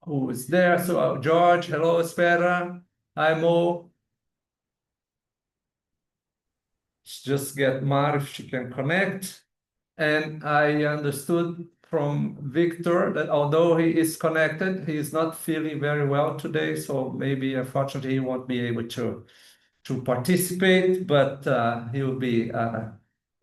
who is there. So George, hello, Espera. Hi, Mo. Let's just get Mar if she can connect. And I understood from Victor that although he is connected, he is not feeling very well today. So maybe, unfortunately, he won't be able to participate, but he will be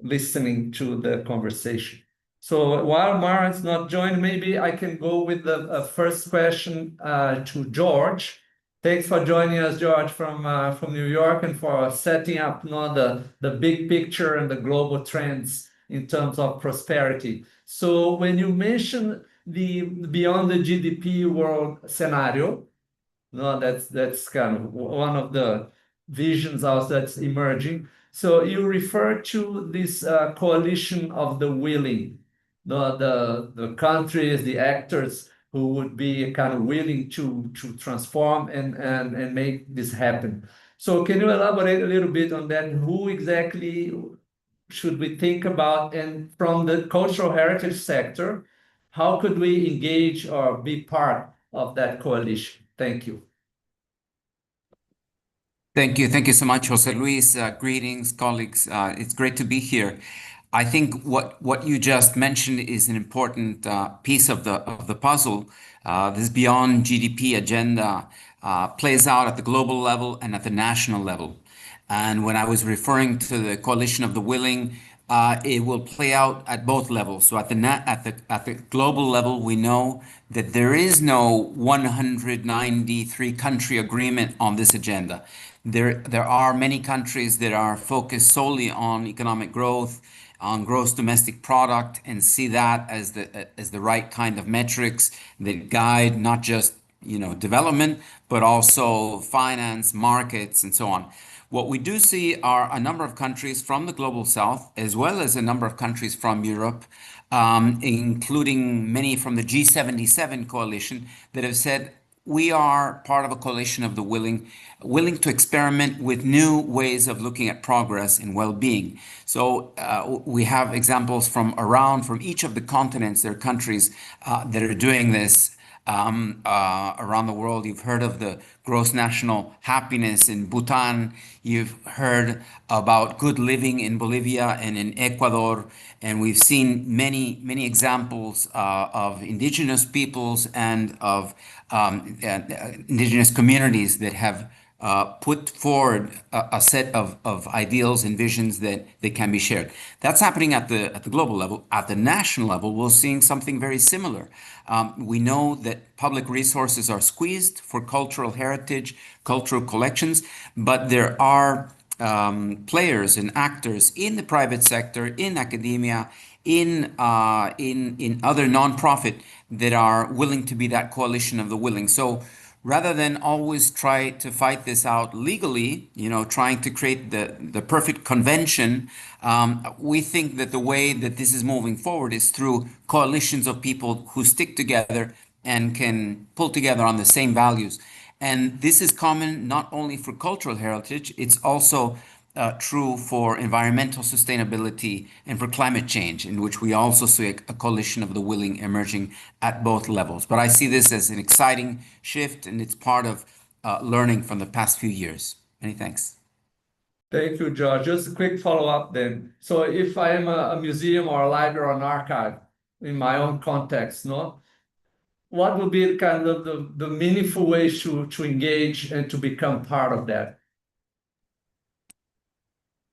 listening to the conversation. So while Mara is not joined, maybe I can go with the first question to George. Thanks for joining us, George, from New York, and for setting up the big picture and the global trends in terms of prosperity. So when you mention the beyond the GDP world scenario, no, that's kind of one of the visions also that's emerging. So you refer to this coalition of the willing, the countries, the actors who would be kind of willing to transform and make this happen. So can you elaborate a little bit on that? Who exactly should we think about? And from the cultural heritage sector, how could we engage or be part of that coalition? Thank you. Thank you. Thank you so much, Jose Luis. Greetings, colleagues. It's great to be here. I think what you just mentioned is an important piece of the puzzle. This beyond GDP agenda plays out at the global level and at the national level. And when I was referring to the coalition of the willing, it will play out at both levels. So at the global level, we know that there is no 193 country agreement on this agenda. There are many countries that are focused solely on economic growth, on gross domestic product, and see that as the right kind of metrics that guide not just development, but also finance, markets, and so on. What we do see are a number of countries from the global south, as well as a number of countries from Europe, including many from the G77 coalition, that have said, we are part of a coalition of the willing to experiment with new ways of looking at progress and well-being. So we have examples from each of the continents. There are countries that are doing this around the world. You've heard of the gross national happiness in Bhutan. You've heard about good living in Bolivia and in Ecuador. And we've seen many examples of indigenous peoples and of indigenous communities that have put forward a set of ideals and visions that can be shared. That's happening at the global level. At the national level, we're seeing something very similar. We know that public resources are squeezed for cultural heritage, cultural collections, but there are players and actors in the private sector, in academia, in other nonprofit that are willing to be that coalition of the willing. So rather than always try to fight this out legally, trying to create the perfect convention, we think that the way that this is moving forward is through coalitions of people who stick together and can pull together on the same values. And this is common not only for cultural heritage, it's also true for environmental sustainability and for climate change, in which we also see a coalition of the willing emerging at both levels. But I see this as an exciting shift, and it's part of learning from the past few years. Many thanks. Thank you, George. Just a quick follow-up then. So if I am a museum or a library or an archive in my own context, what would be kind of the meaningful ways to engage and to become part of that?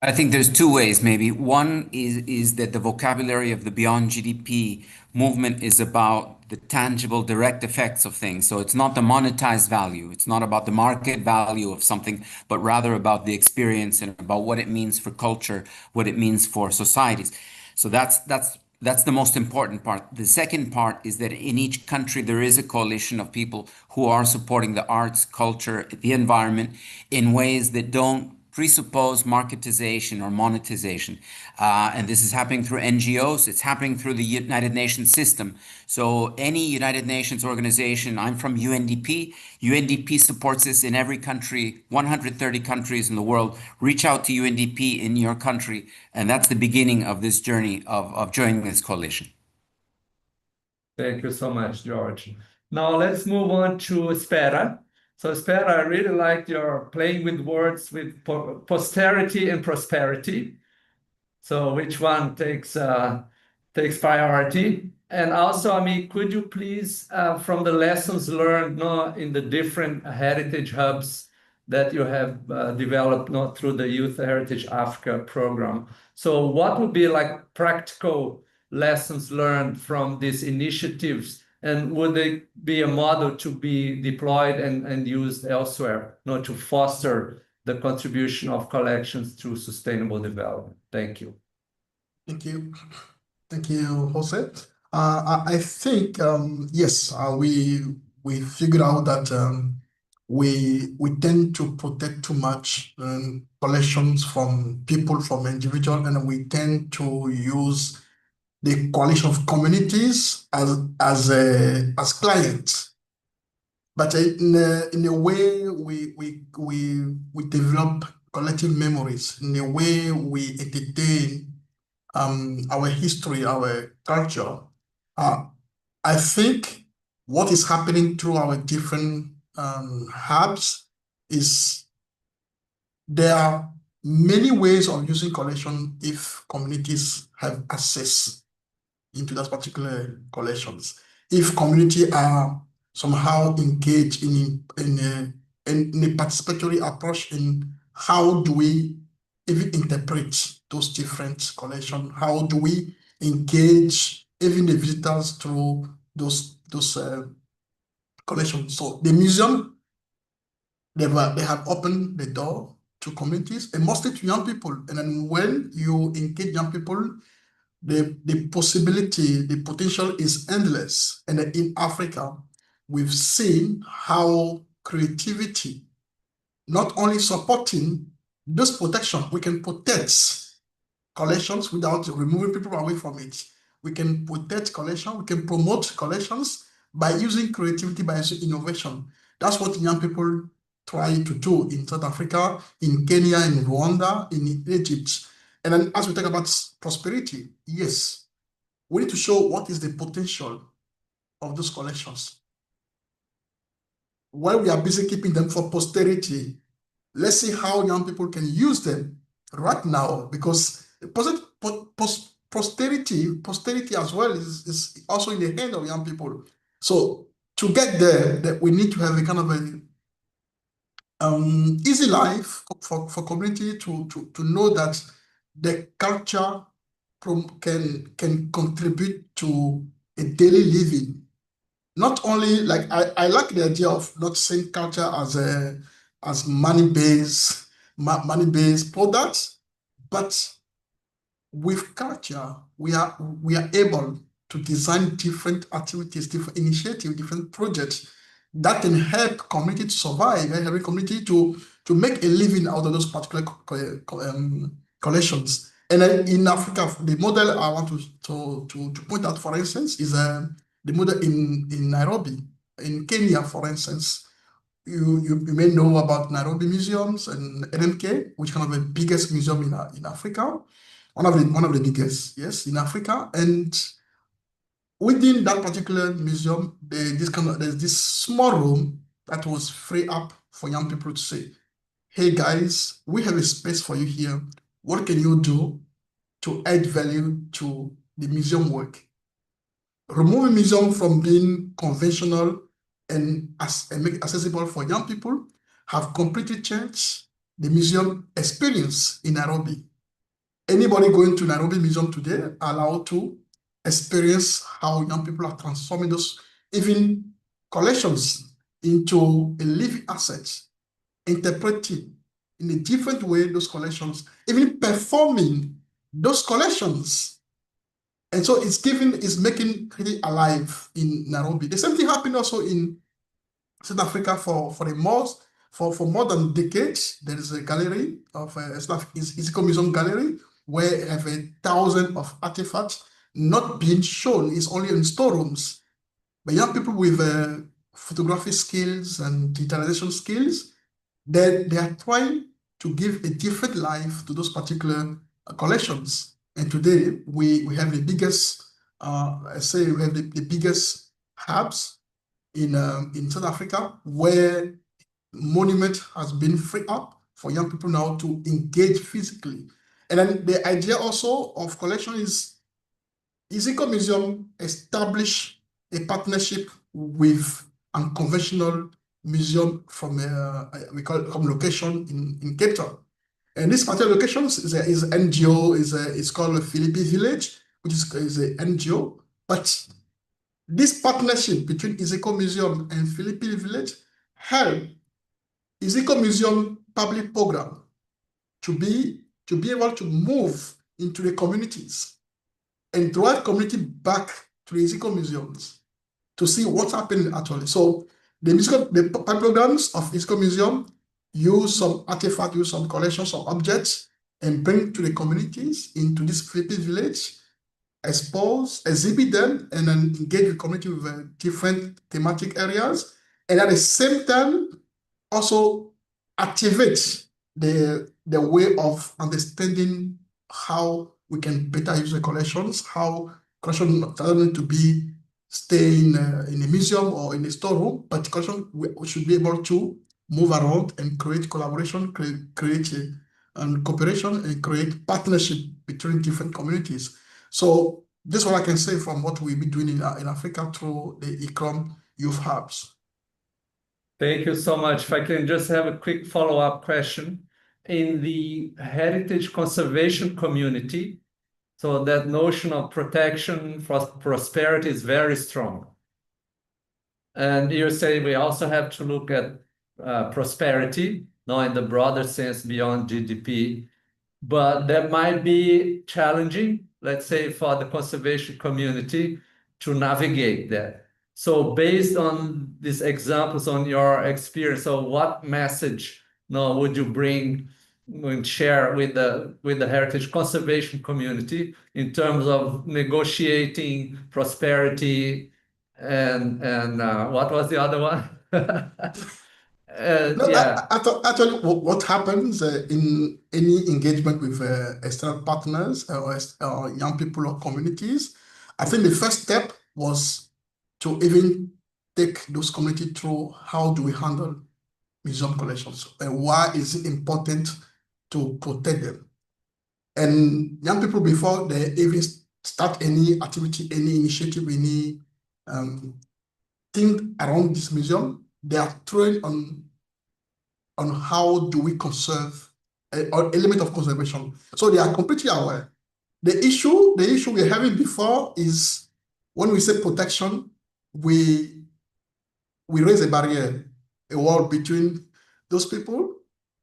I think there's two ways, maybe. One is that the vocabulary of the Beyond GDP movement is about the tangible, direct effects of things. So it's not the monetized value. It's not about the market value of something, but rather about the experience and about what it means for culture, what it means for societies. So that's the most important part. The second part is that in each country, there is a coalition of people who are supporting the arts, culture, the environment in ways that don't presuppose marketization or monetization. And this is happening through NGOs. It's happening through the United Nations system. So any United Nations organization, I'm from UNDP. UNDP supports this in every country, 130 countries in the world. Reach out to UNDP in your country. And that's the beginning of this journey of joining this coalition. Thank you so much, George. Now let's move on to Espera. So Espera, I really liked your playing with words with posterity and prosperity. So which one takes priority? And also, I mean, could you please, from the lessons learned, in the different heritage hubs that you have developed, through the Youth Heritage Africa program. So what would be like practical lessons learned from these initiatives, and would they be a model to be deployed and used elsewhere, to foster the contribution of collections to sustainable development? Thank you. Thank you. Thank you, Jose. I think yes, we figured out that we tend to protect too much collections from people, from individuals, and we tend to use the coalition of communities as clients. But in a way, we develop collective memories. In a way, we entertain our history, our culture. I think what is happening through our different hubs is there are many ways of using collection if communities have access into those particular collections. If community are somehow engaged in a participatory approach in how do we even interpret those different collections, how do we engage even the visitors through those collections. So the museum, they have opened the door to communities and mostly to young people. And then when you engage young people, the possibility, the potential is endless. And in Africa, we've seen how creativity, not only supporting this protection, we can protect collections without removing people away from it. We can protect collection, we can promote collections by using creativity, by using innovation. That's what young people try to do in South Africa, in Kenya, in Rwanda, in Egypt. And then as we talk about prosperity, yes, we need to show what is the potential of those collections. While we are busy keeping them for posterity, let's see how young people can use them right now, because posterity as well is also in the hand of young people. So to get there, that we need to have a kind of a easy life for community to know that the culture can contribute to a daily living. Not only, like, I like the idea of not seeing culture as money-based products, but with culture, we are able to design different activities, different initiatives, different projects that can help community to survive and help community to make a living out of those particular collections. And then in Africa, the model I want to point out, for instance, is the model in Nairobi. In Kenya, for instance, you may know about Nairobi Museums and NMK, which is kind of the biggest museum in Africa, one of the biggest, yes, in Africa. And within that particular museum, there's this small room that was free up for young people to say, hey guys, we have a space for you here. What can you do to add value to the museum work? Removing museum from being conventional and make it accessible for young people have completely changed the museum experience in Nairobi. Anybody going to Nairobi Museum today are allowed to experience how young people are transforming those even collections into a living asset, interpreting in a different way those collections, even performing those collections. And so it's making really alive in Nairobi. The same thing happened also in South Africa for more than decades. There is a gallery of Isiko Museum Gallery where you have 1,000 of artifacts not being shown. It's only in storerooms. But young people with photography skills and digitalization skills, they are trying to give a different life to those particular collections. And today we have the biggest, we have the biggest hubs in South Africa, where monument has been freed up for young people now to engage physically. And then the idea also of collection is Eco Museum establish a partnership with unconventional museum from we call it location in Cape Town. And this particular location is NGO, is called Philippi Village, which is an NGO. But this partnership between Eco Museum and Philippi Village help Eco Museum public program to be able to move into the communities and drive community back to the Eco Museums to see what's happening actually. So the programs of Eco Museum use some artifacts, use some collections of objects, and bring to the communities into this Philippi village, expose, exhibit them, and then engage the community with different thematic areas. And at the same time, also activate the way of understanding how we can better use the collections, how collection doesn't need to be staying in a museum or in a storeroom, but collection we should be able to move around and create collaboration, create cooperation, and create partnership between different communities. So this is what I can say from what we've been doing in Africa through the ICROM youth hubs. Thank you so much. If I can just have a quick follow-up question. In the heritage conservation community, so that notion of protection for prosperity is very strong. And you're saying we also have to look at prosperity, not in the broader sense beyond GDP, but that might be challenging, let's say, for the conservation community to navigate that. So based on these examples, on your experience, so what message would you bring and share with the heritage conservation community in terms of negotiating prosperity and what was the other one? Yeah. Actually, what happens in any engagement with external partners or young people or communities, I think the first step was to even take those communities through how do we handle museum collections and why is it important to protect them. And young people, before they even start any activity, any initiative, any thing around this museum, they are trained on how do we conserve or element of conservation. So they are completely aware. The issue we're having before is when we say protection, we raise a barrier, a wall between those people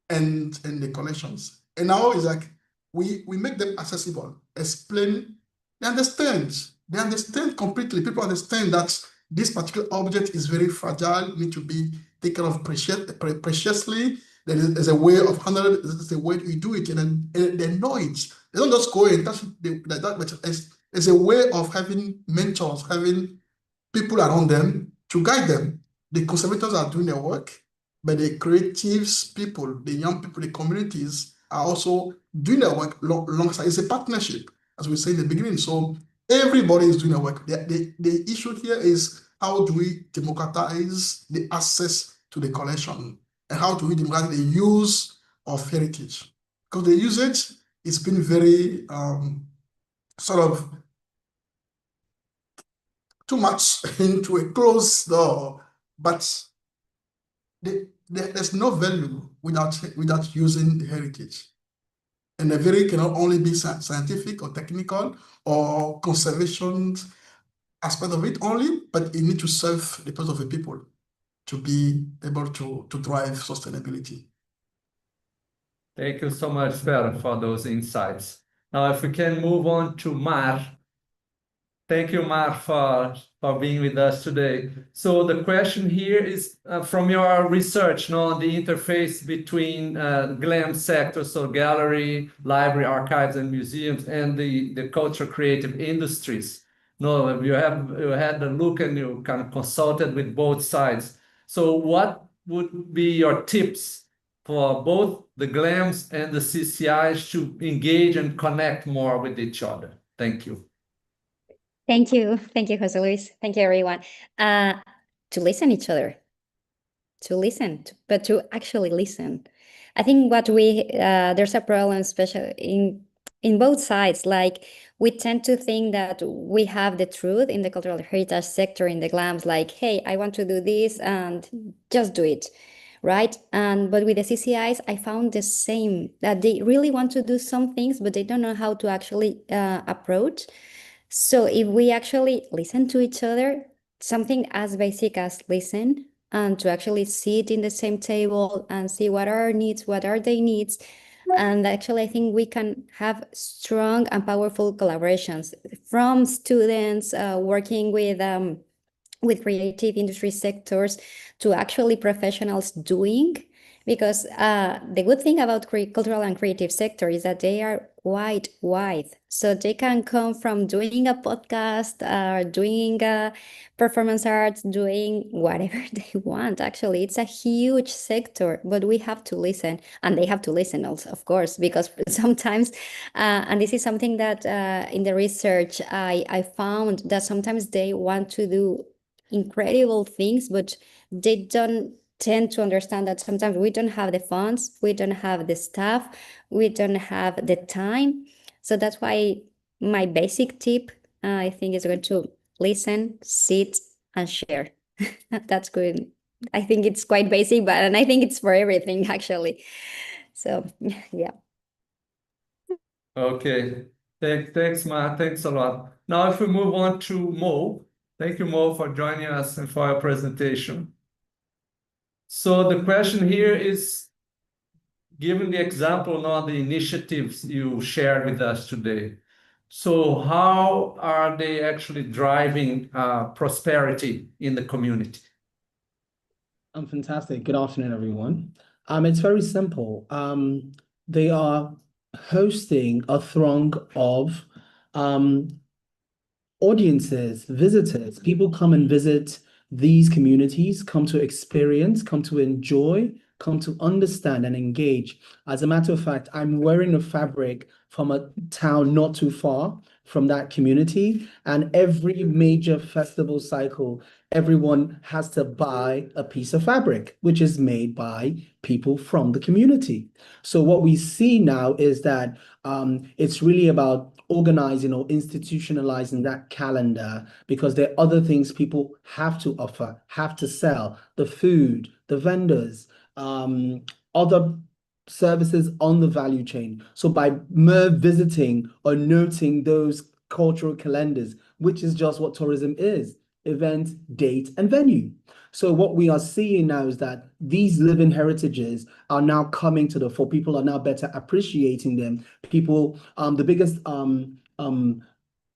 and the collections. And now it's like we make them accessible, explain, they understand completely. People understand that this particular object is very fragile, need to be taken of preciously. There's a way of handling it, there's a way you do it, and they know it. They don't just go and touch it like that, but it's a way of having mentors, having people around them to guide them. The conservators are doing their work, but the creatives people, the young people, the communities are also doing their work alongside. It's a partnership, as we say in the beginning. So everybody is doing their work. The issue here is how do we democratize the access to the collection, and how do we democratize the use of heritage? Because the usage has been very sort of too much into a closed door, but there's no value without using the heritage. And the very cannot only be scientific or technical or conservation aspect of it only, but it needs to serve the purpose of the people to be able to drive sustainability. Thank you so much, Fer, for those insights. Now, if we can move on to Mar. Thank you, Mar, for being with us today. So the question here is from your research on the interface between GLAM sector, so gallery, library, archives, and museums, and the culture creative industries. No, you had a look and you kind of consulted with both sides. So what would be your tips for both the GLAMs and the CCIs to engage and connect more with each other? Thank you. Thank you, Jose Luis. Thank you, everyone. to listen each other, but to actually listen. I think what there's a problem, especially in both sides. Like, we tend to think that we have the truth in the cultural heritage sector, in the GLAMs, like, hey, I want to do this and just do it, right? But with the CCIs, I found the same, that they really want to do some things, but they don't know how to actually approach. So if we actually listen to each other, something as basic as listen, and to actually sit in the same table and see what are our needs, what are their needs. And actually, I think we can have strong and powerful collaborations from students working with creative industry sectors to actually professionals doing. Because the good thing about cultural and creative sector is that they are quite wide. So they can come from doing a podcast, doing performance arts, doing whatever they want. Actually, it's a huge sector, but we have to listen, and they have to listen also, of course, because sometimes, and this is something that in the research I found, that sometimes they want to do incredible things, but they don't tend to understand that sometimes we don't have the funds, we don't have the staff, we don't have the time. So that's why my basic tip, I think, is going to listen, sit, and share. That's good. I think it's quite basic, and I think it's for everything, actually. So, yeah. Okay. Thanks, Ma. Thanks a lot. Now, if we move on to Mo. Thank you, Mo, for joining us and for your presentation. So the question here is, given the example of the initiatives you shared with us today, so how are they actually driving prosperity in the community? Fantastic. Good afternoon, everyone. It's very simple. They are hosting a throng of audiences, visitors. People come and visit these communities, come to experience, come to enjoy, come to understand and engage. As a matter of fact, I'm wearing a fabric from a town not too far from that community, and every major festival cycle, everyone has to buy a piece of fabric, which is made by people from the community. So what we see now is that it's really about organizing or institutionalizing that calendar, because there are other things people have to offer, have to sell: the food, the vendors, other services on the value chain. So by mere visiting or noting those cultural calendars, which is just what tourism is: event, date, and venue. So what we are seeing now is that these living heritages are now coming to the fore. People are now better appreciating them. People, the biggest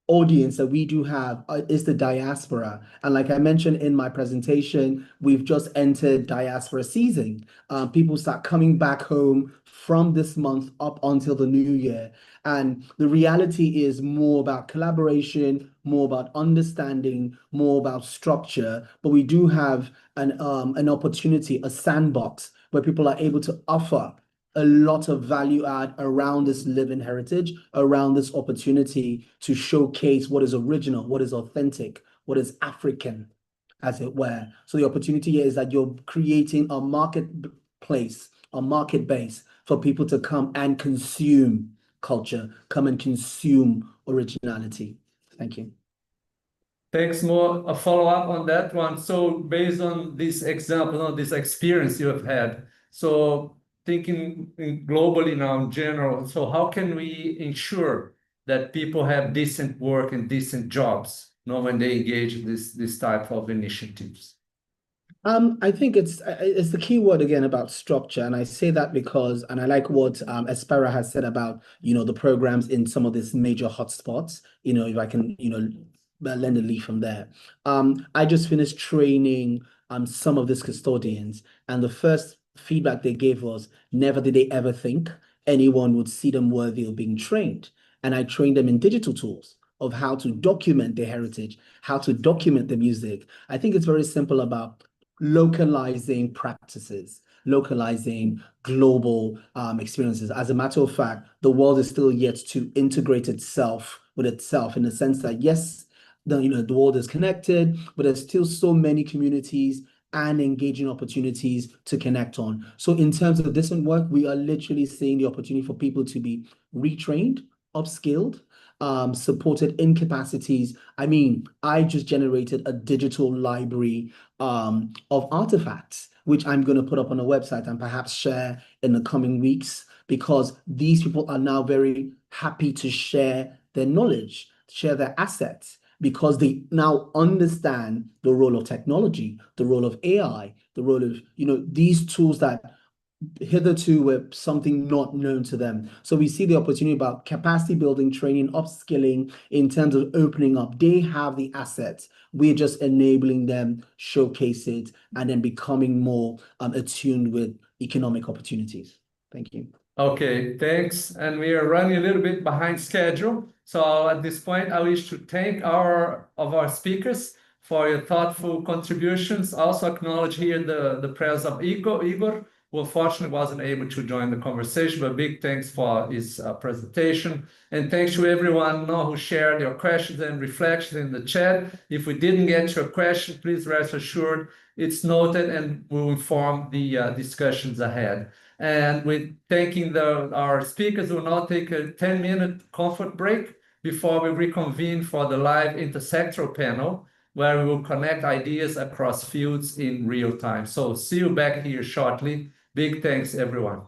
audience that we do have is the diaspora. And like I mentioned in my presentation, we've just entered diaspora season. People start coming back home from this month up until the new year. And the reality is more about collaboration, more about understanding, more about structure. But we do have an opportunity, a sandbox, where people are able to offer a lot of value add around this living heritage, around this opportunity to showcase what is original, what is authentic, what is African, as it were. So the opportunity here is that you're creating a marketplace, a market base for people to come and consume culture, come and consume originality. Thank you. Thanks, Mo. A follow-up on that one. So based on this example, on this experience you have had, so thinking globally now in general, so how can we ensure that people have decent work and decent jobs, when they engage in this type of initiatives? I think it's the key word again about structure, and I say that because, and I like what Espera has said about the programs in some of these major hotspots. If I can lend a leaf from there. I just finished training some of these custodians, and the first feedback they gave was never did they ever think anyone would see them worthy of being trained. And I trained them in digital tools of how to document their heritage, how to document the music. I think it's very simple about localizing practices, localizing global experiences. As a matter of fact, the world is still yet to integrate itself with itself, in the sense that, yes, the world is connected, but there's still so many communities and engaging opportunities to connect on. So in terms of distant work, we are literally seeing the opportunity for people to be retrained, upskilled, supported in capacities. I mean, I just generated a digital library of artifacts, which I'm going to put up on a website and perhaps share in the coming weeks, because these people are now very happy to share their knowledge, share their assets, because they now understand the role of technology, the role of AI, the role of, these tools that hitherto were something not known to them. So we see the opportunity about capacity building, training, upskilling in terms of opening up. They have the assets. We're just enabling them, showcase it, and then becoming more attuned with economic opportunities. Thank you. Okay, thanks. And we are running a little bit behind schedule. So at this point, I wish to thank our speakers for your thoughtful contributions. Also acknowledge here the presence of Igor, who unfortunately wasn't able to join the conversation, but big thanks for his presentation. And thanks to everyone who shared your questions and reflections in the chat. If we didn't get your question, please rest assured it's noted and we'll inform the discussions ahead. And with thanking our speakers, we'll now take a 10-minute comfort break before we reconvene for the live intersectoral panel, where we will connect ideas across fields in real time. So see you back here shortly. Big thanks, everyone.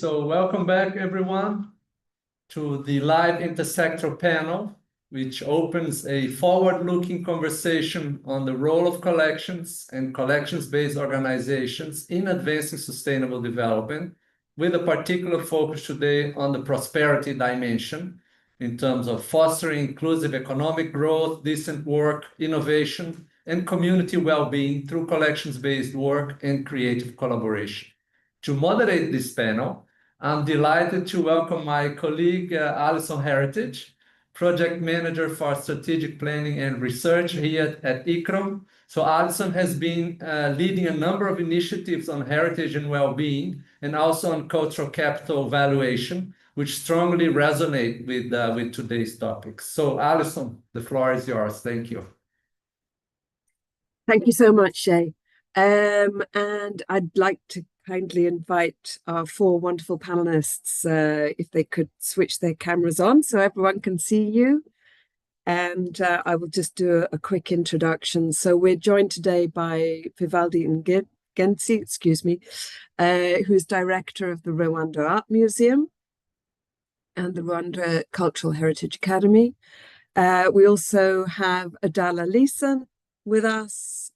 so welcome back, everyone, to the live intersectoral panel, which opens a forward-looking conversation on the role of collections and collections-based organizations in advancing sustainable development, with a particular focus today on the prosperity dimension in terms of fostering inclusive economic growth, decent work, innovation, and community well-being through collections-based work and creative collaboration. To moderate this panel, I'm delighted to welcome my colleague, Alison Heritage, Project Manager for Strategic Planning and Research here at ICROM. So Alison has been leading a number of initiatives on heritage and well-being, and also on cultural capital valuation, which strongly resonate with today's topics. So Alison, the floor is yours. Thank you. Thank you so much, Shay. And I'd like to kindly invite our four wonderful panelists, if they could switch their cameras on so everyone can see you. And I will just do a quick introduction. So we're joined today by Vivaldi Ngenzi, excuse me, who is director of the Rwanda Art Museum and the Rwanda Cultural Heritage Academy. We also have Adala Lisa with us,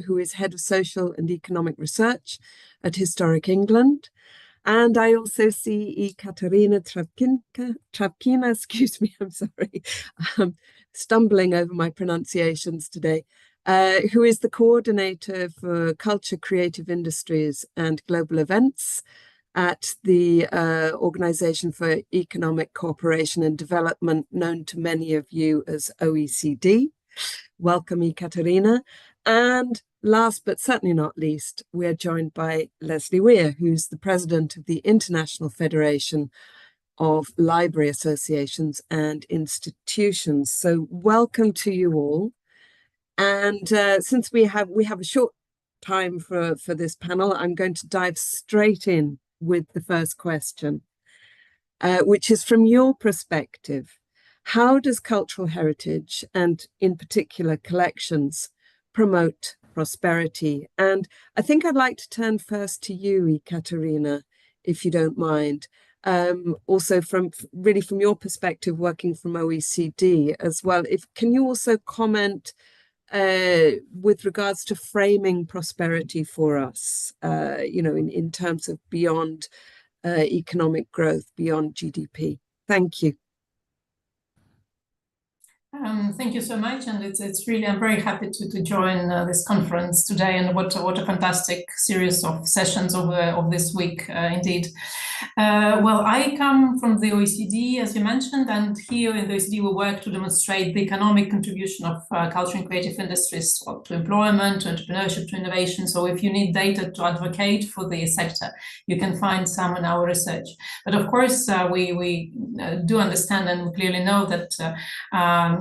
who is head of social and economic research at Historic England. And I also see Katerina Trapkina, excuse me, I'm sorry, stumbling over my pronunciations today, who is the coordinator for culture, creative industries and global events at the Organization for Economic Cooperation and Development, known to many of you as OECD. Welcome, Ekaterina. And last but certainly not least, we are joined by Leslie Weir, who's the president of the International Federation of Library Associations and Institutions. So welcome to you all. And since we have a short time for this panel, I'm going to dive straight in with the first question, which is, from your perspective, how does cultural heritage, and in particular collections, promote prosperity? And I think I'd like to turn first to you, Ekaterina, if you don't mind. Also from your perspective, working from OECD as well, can you also comment with regards to framing prosperity for us, in terms of beyond economic growth, beyond GDP? Thank you. Thank you so much, and it's really, I'm very happy to join this conference today, and what a fantastic series of sessions of this week indeed. Well, I come from the OECD, as you mentioned, and here in the OECD we work to demonstrate the economic contribution of culture and creative industries to employment, to entrepreneurship, to innovation. So if you need data to advocate for the sector, you can find some in our research. But of course, we do understand and clearly know that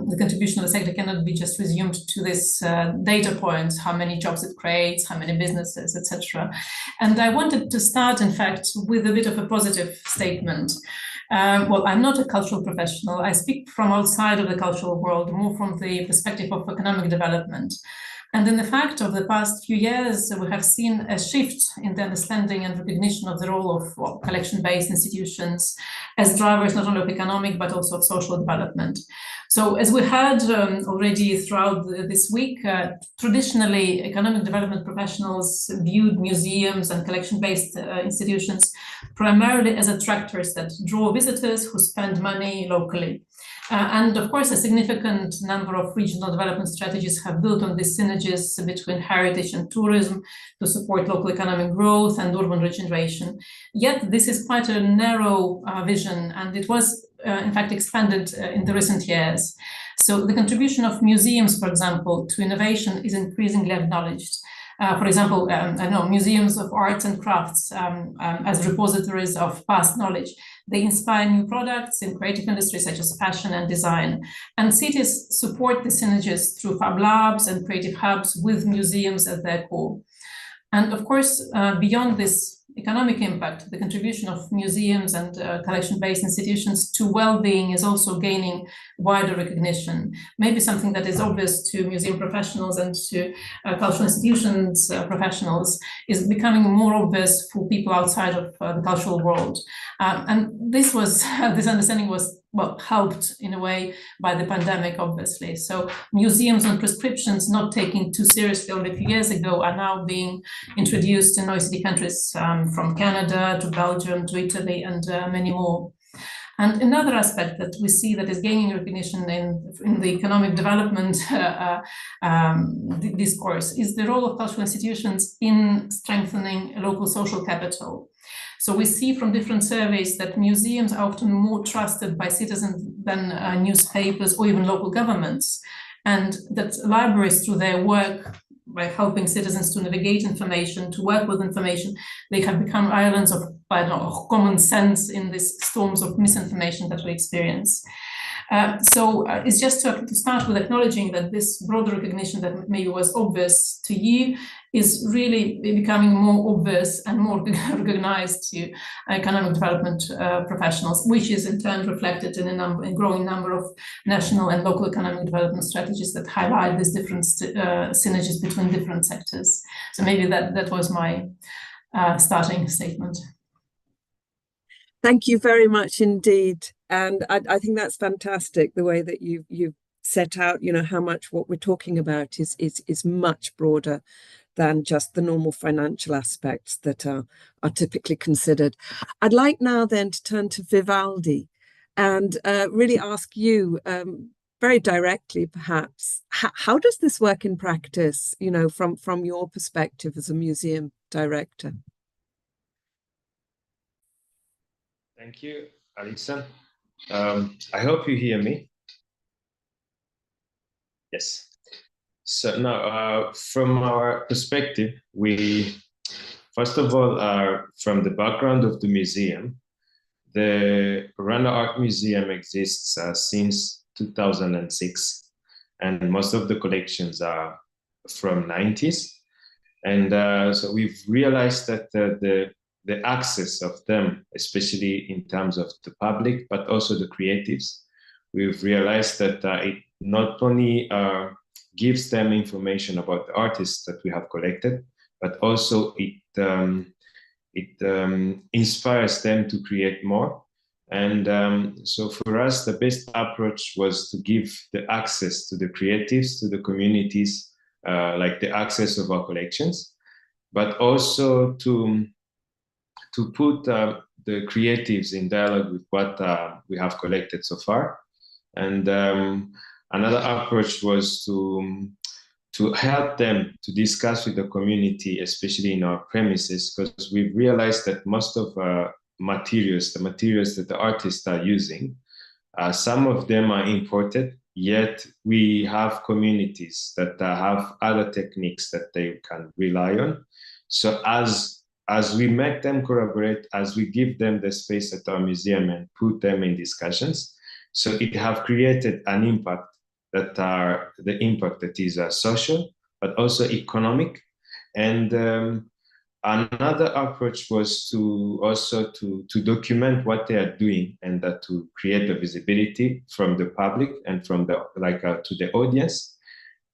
the contribution of the sector cannot be just resumed to this data points, how many jobs it creates, how many businesses, etc. And I wanted to start, in fact, with a bit of a positive statement. Well, I'm not a cultural professional. I speak from outside of the cultural world, more from the perspective of economic development. And in the fact of the past few years, we have seen a shift in the understanding and recognition of the role of collection-based institutions as drivers not only of economic, but also of social development. So as we heard already throughout this week, traditionally economic development professionals viewed museums and collection-based institutions primarily as attractors that draw visitors who spend money locally. And of course, a significant number of regional development strategies have built on these synergies between heritage and tourism to support local economic growth and urban regeneration. Yet this is quite a narrow vision, and it was in fact expanded in the recent years. So the contribution of museums, for example, to innovation is increasingly acknowledged. For example, museums of arts and crafts as repositories of past knowledge. They inspire new products in creative industries such as fashion and design. And cities support the synergies through fab labs and creative hubs with museums at their core. And of course, beyond this economic impact, the contribution of museums and collection-based institutions to well-being is also gaining wider recognition. Maybe something that is obvious to museum professionals and to cultural institutions professionals is becoming more obvious for people outside of the cultural world. And this understanding was, well, helped in a way by the pandemic, obviously. So museums on prescriptions not taken too seriously only a few years ago are now being introduced in OECD countries, from Canada to Belgium to Italy and many more. And another aspect that we see that is gaining recognition in the economic development discourse is the role of cultural institutions in strengthening local social capital. So we see from different surveys that museums are often more trusted by citizens than newspapers or even local governments, and that libraries, through their work, by helping citizens to navigate information, to work with information, they have become islands of, I don't know, common sense in these storms of misinformation that we experience. So it's just to start with acknowledging that this broader recognition that maybe was obvious to you is really becoming more obvious and more recognized to economic development professionals, which is in turn reflected in a growing number of national and local economic development strategies that highlight these different synergies between different sectors. So maybe that was my starting statement. Thank you very much indeed. And I think that's fantastic, the way that you've set out, how much what we're talking about is much broader than just the normal financial aspects that are typically considered. I'd like now then to turn to Vivaldi and really ask you very directly, perhaps, how does this work in practice, from your perspective as a museum director? Thank you, Alison. I hope you hear me. Yes. So now, from our perspective, we, first of all, from the background of the museum, the Rwanda Art Museum exists since 2006, and most of the collections are from 90s. And so we've realized that the access of them, especially in terms of the public, but also the creatives, we've realized that it not only gives them information about the artists that we have collected, but also it inspires them to create more. And so for us, the best approach was to give the access to the creatives, to the communities, like the access of our collections, but also to put the creatives in dialogue with what we have collected so far. And another approach was to help them to discuss with the community, especially in our premises, because we've realized that most of the materials that the artists are using, some of them are imported, yet we have communities that have other techniques that they can rely on. So as we make them collaborate, as we give them the space at our museum and put them in discussions, so it have created an impact that the impact that is social, but also economic. And another approach was to also to document what they are doing and to create the visibility from the public and from the to the audience.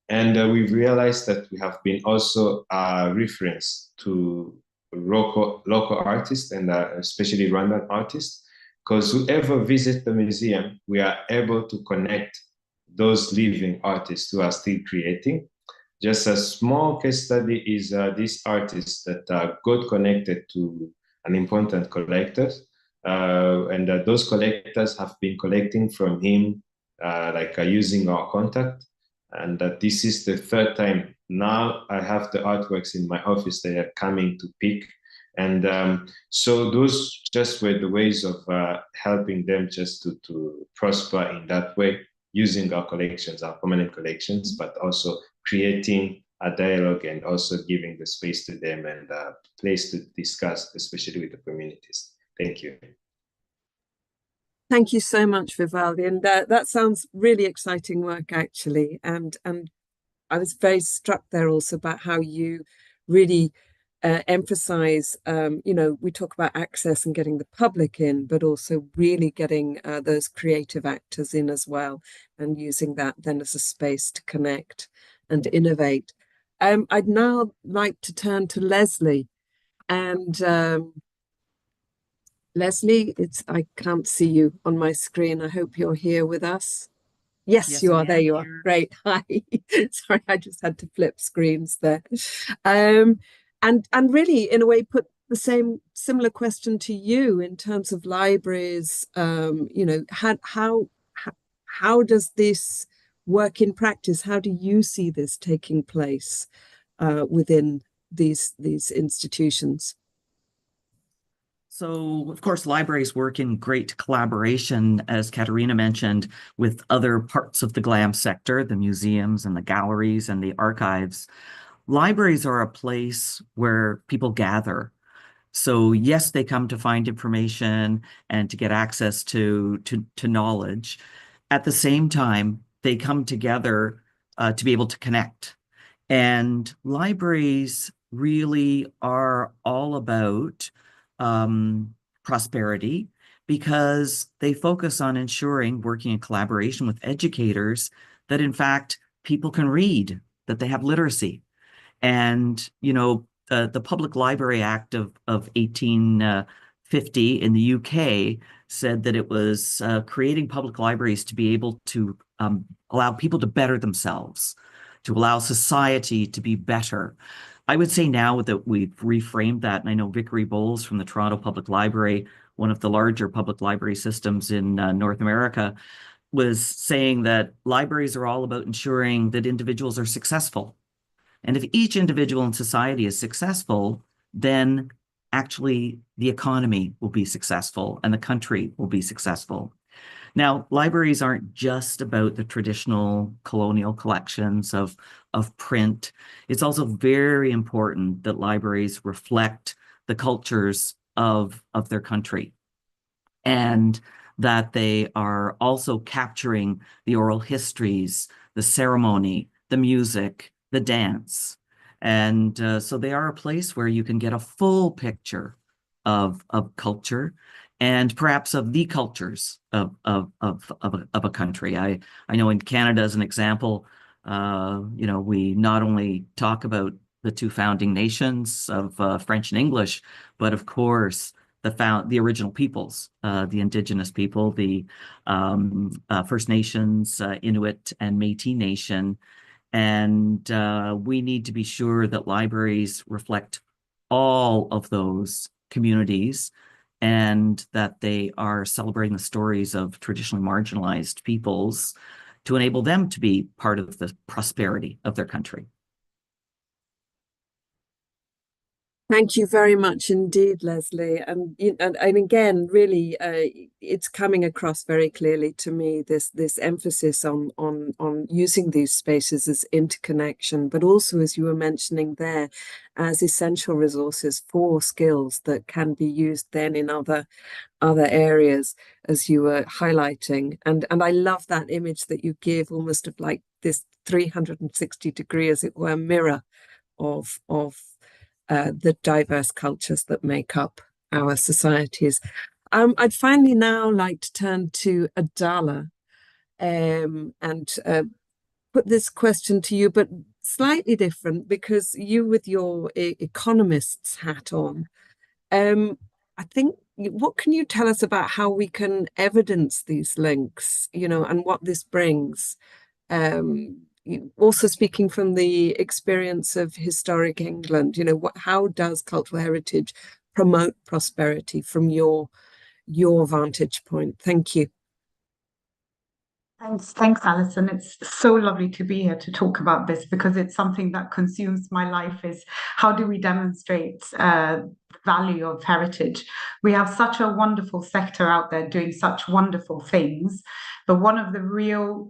And we've realized that we have been also a reference to local artists and especially Rwandan artists, because whoever visits the museum, we are able to connect those living artists who are still creating. Just a small case study is this artist that got connected to an important collector, and those collectors have been collecting from him, using our contact. And this is the third time. Now I have the artworks in my office they are coming to pick. And so those just were the ways of helping them just to prosper in that way, using our collections, our permanent collections, but also creating a dialogue and also giving the space to them and a place to discuss, especially with the communities. Thank you. Thank you so much, Vivaldi. And that sounds really exciting work, actually. And I was very struck there also about how you really emphasize, we talk about access and getting the public in, but also really getting those creative actors in as well, and using that then as a space to connect and innovate. I'd now like to turn to Leslie. And Leslie, I can't see you on my screen. I hope you're here with us. Yes, you are. There you are. Great. Hi. Sorry, I just had to flip screens there. And really, in a way, put the similar question to you in terms of libraries. How does this work in practice? How do you see this taking place within these institutions? So, of course, libraries work in great collaboration, as Katerina mentioned, with other parts of the GLAM sector, the museums and the galleries and the archives. Libraries are a place where people gather. So yes, they come to find information and to get access to knowledge. At the same time, they come together to be able to connect. And libraries really are all about prosperity, because they focus on ensuring, working in collaboration with educators, that in fact people can read, that they have literacy. And the Public Library Act of 1850 in the UK said that it was creating public libraries to be able to allow people to better themselves, to allow society to be better. I would say now that we've reframed that, and I know Vickery Bowles from the Toronto Public Library, one of the larger public library systems in North America, was saying that libraries are all about ensuring that individuals are successful. And if each individual in society is successful, then actually the economy will be successful and the country will be successful. Now, libraries aren't just about the traditional colonial collections of print. It's also very important that libraries reflect the cultures of their country, and that they are also capturing the oral histories, the ceremony, the music, the dance. And so they are a place where you can get a full picture of culture, and perhaps of the cultures of a country. I know in Canada, as an example, we not only talk about the two founding nations of French and English, but of course the original peoples, the Indigenous people, the First Nations, Inuit and Métis Nation. And we need to be sure that libraries reflect all of those communities, and that they are celebrating the stories of traditionally marginalized peoples to enable them to be part of the prosperity of their country. Thank you very much indeed, Leslie. And again, really, it's coming across very clearly to me, this emphasis on using these spaces as interconnection, but also, as you were mentioning there, as essential resources for skills that can be used then in other areas, as you were highlighting. And I love that image that you give, almost of like this 360-degree, as it were, mirror of the diverse cultures that make up our societies. I'd finally now like to turn to Adala and put this question to you, but slightly different, because you, with your economist's hat on, I think, what can you tell us about how we can evidence these links, and what this brings? Also speaking from the experience of historic England, how does cultural heritage promote prosperity from your vantage point? Thank you. Thanks, Alison. It's so lovely to be here to talk about this, because it's something that consumes my life, is how do we demonstrate the value of heritage? We have such a wonderful sector out there doing such wonderful things, but one of the real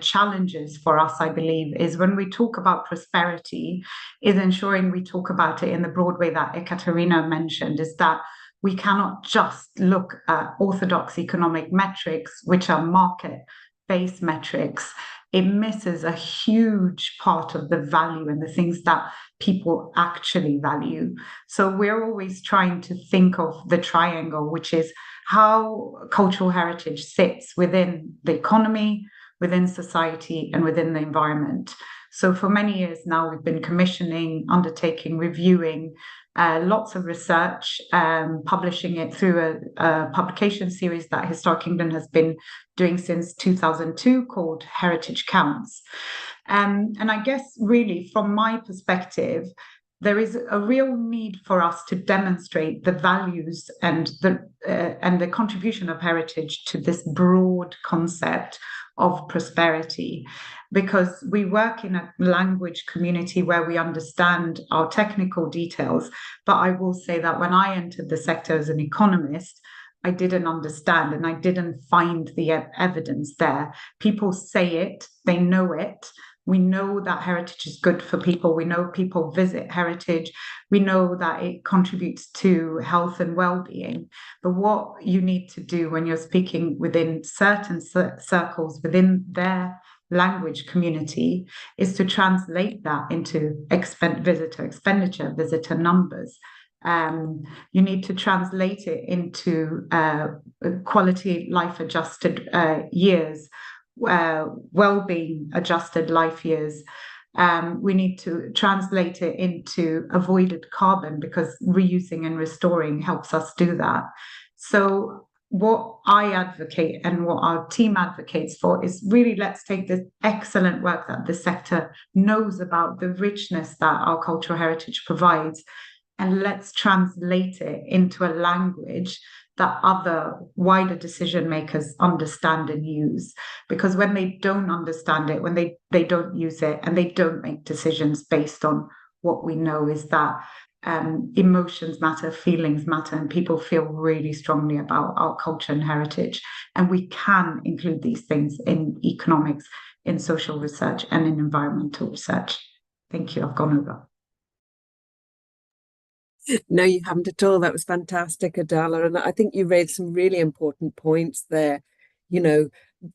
challenges for us, I believe, is when we talk about prosperity, is ensuring we talk about it in the broad way that Ekaterina mentioned, is that we cannot just look at orthodox economic metrics, which are market-based metrics, it misses a huge part of the value and the things that people actually value. So we're always trying to think of the triangle, which is how cultural heritage sits within the economy, within society, and within the environment. So for many years now, we've been commissioning, undertaking, reviewing lots of research, publishing it through a publication series that Historic England has been doing since 2002 called Heritage Counts. And I guess really from my perspective, there is a real need for us to demonstrate the values and the contribution of heritage to this broad concept of prosperity, because we work in a language community where we understand our technical details. But I will say that when I entered the sector as an economist, I didn't understand and I didn't find the evidence there. People say it, they know it. We know that heritage is good for people. We know people visit heritage. We know that it contributes to health and well-being. But what you need to do when you're speaking within certain circles within their language community is to translate that into visitor expenditure, visitor numbers. You need to translate it into quality life adjusted years, well-being adjusted life years. We need to translate it into avoided carbon, because reusing and restoring helps us do that. So what I advocate and what our team advocates for is really, let's take this excellent work that the sector knows about the richness that our cultural heritage provides, and let's translate it into a language that other wider decision makers understand and use. Because when they don't understand it, when they don't use it, and they don't make decisions based on what we know is that emotions matter, feelings matter, and people feel really strongly about our culture and heritage. And we can include these things in economics, in social research, and in environmental research. Thank you. I've gone over. No, you haven't at all. That was fantastic, Adala. And I think you raised some really important points there. You know,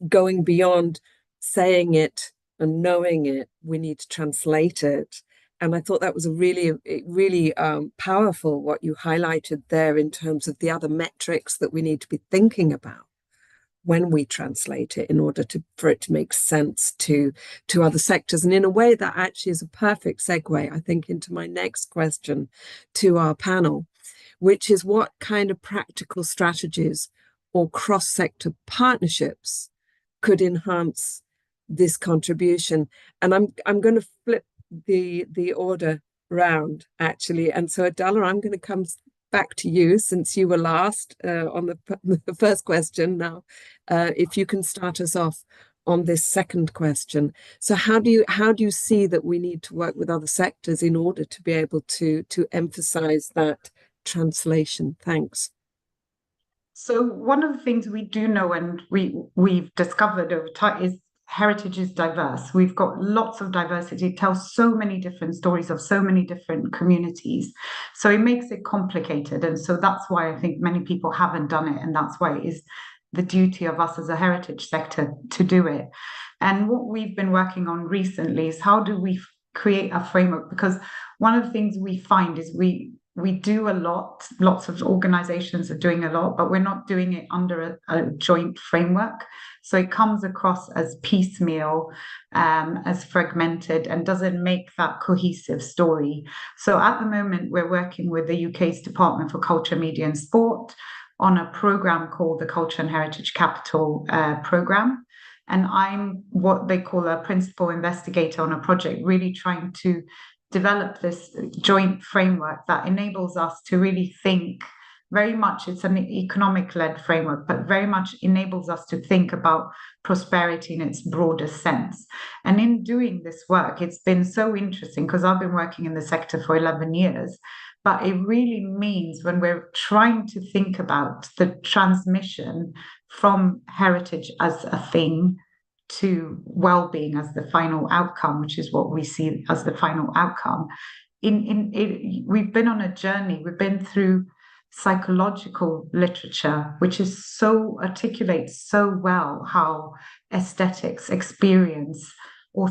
going beyond saying it and knowing it, we need to translate it. And I thought that was a really powerful what you highlighted there in terms of the other metrics that we need to be thinking about when we translate it in order for it to make sense to other sectors. And in a way that actually is a perfect segue, I think, into my next question to our panel, which is what kind of practical strategies or cross-sector partnerships could enhance this contribution. And I'm going to flip the order round, actually. And so, Adala, I'm going to come back to you, since you were last on the first question. Now, if you can start us off on this second question. So how do you see that we need to work with other sectors in order to be able to emphasize that translation? Thanks. So one of the things we do know, and we've discovered over time, is heritage is diverse. We've got lots of diversity. It tells so many different stories of so many different communities. So it makes it complicated. And so that's why I think many people haven't done it. And that's why it is the duty of us as a heritage sector to do it. And what we've been working on recently is how do we create a framework? Because one of the things we find is we do a lot, lots of organizations are doing a lot, but we're not doing it under a joint framework. So it comes across as piecemeal, as fragmented, and doesn't make that cohesive story. So at the moment, we're working with the UK's Department for Culture, Media and Sport on a program called the Culture and Heritage Capital program. And I'm what they call a principal investigator on a project, really trying to develop this joint framework that enables us to really think very much, it's an economic-led framework, but very much enables us to think about prosperity in its broadest sense. And in doing this work, it's been so interesting because I've been working in the sector for 11 years, but it really means when we're trying to think about the transmission from heritage as a thing to well-being as the final outcome, which is what we see as the final outcome. We've been on a journey. We've been through psychological literature, which is so articulates so well how aesthetics, experience, or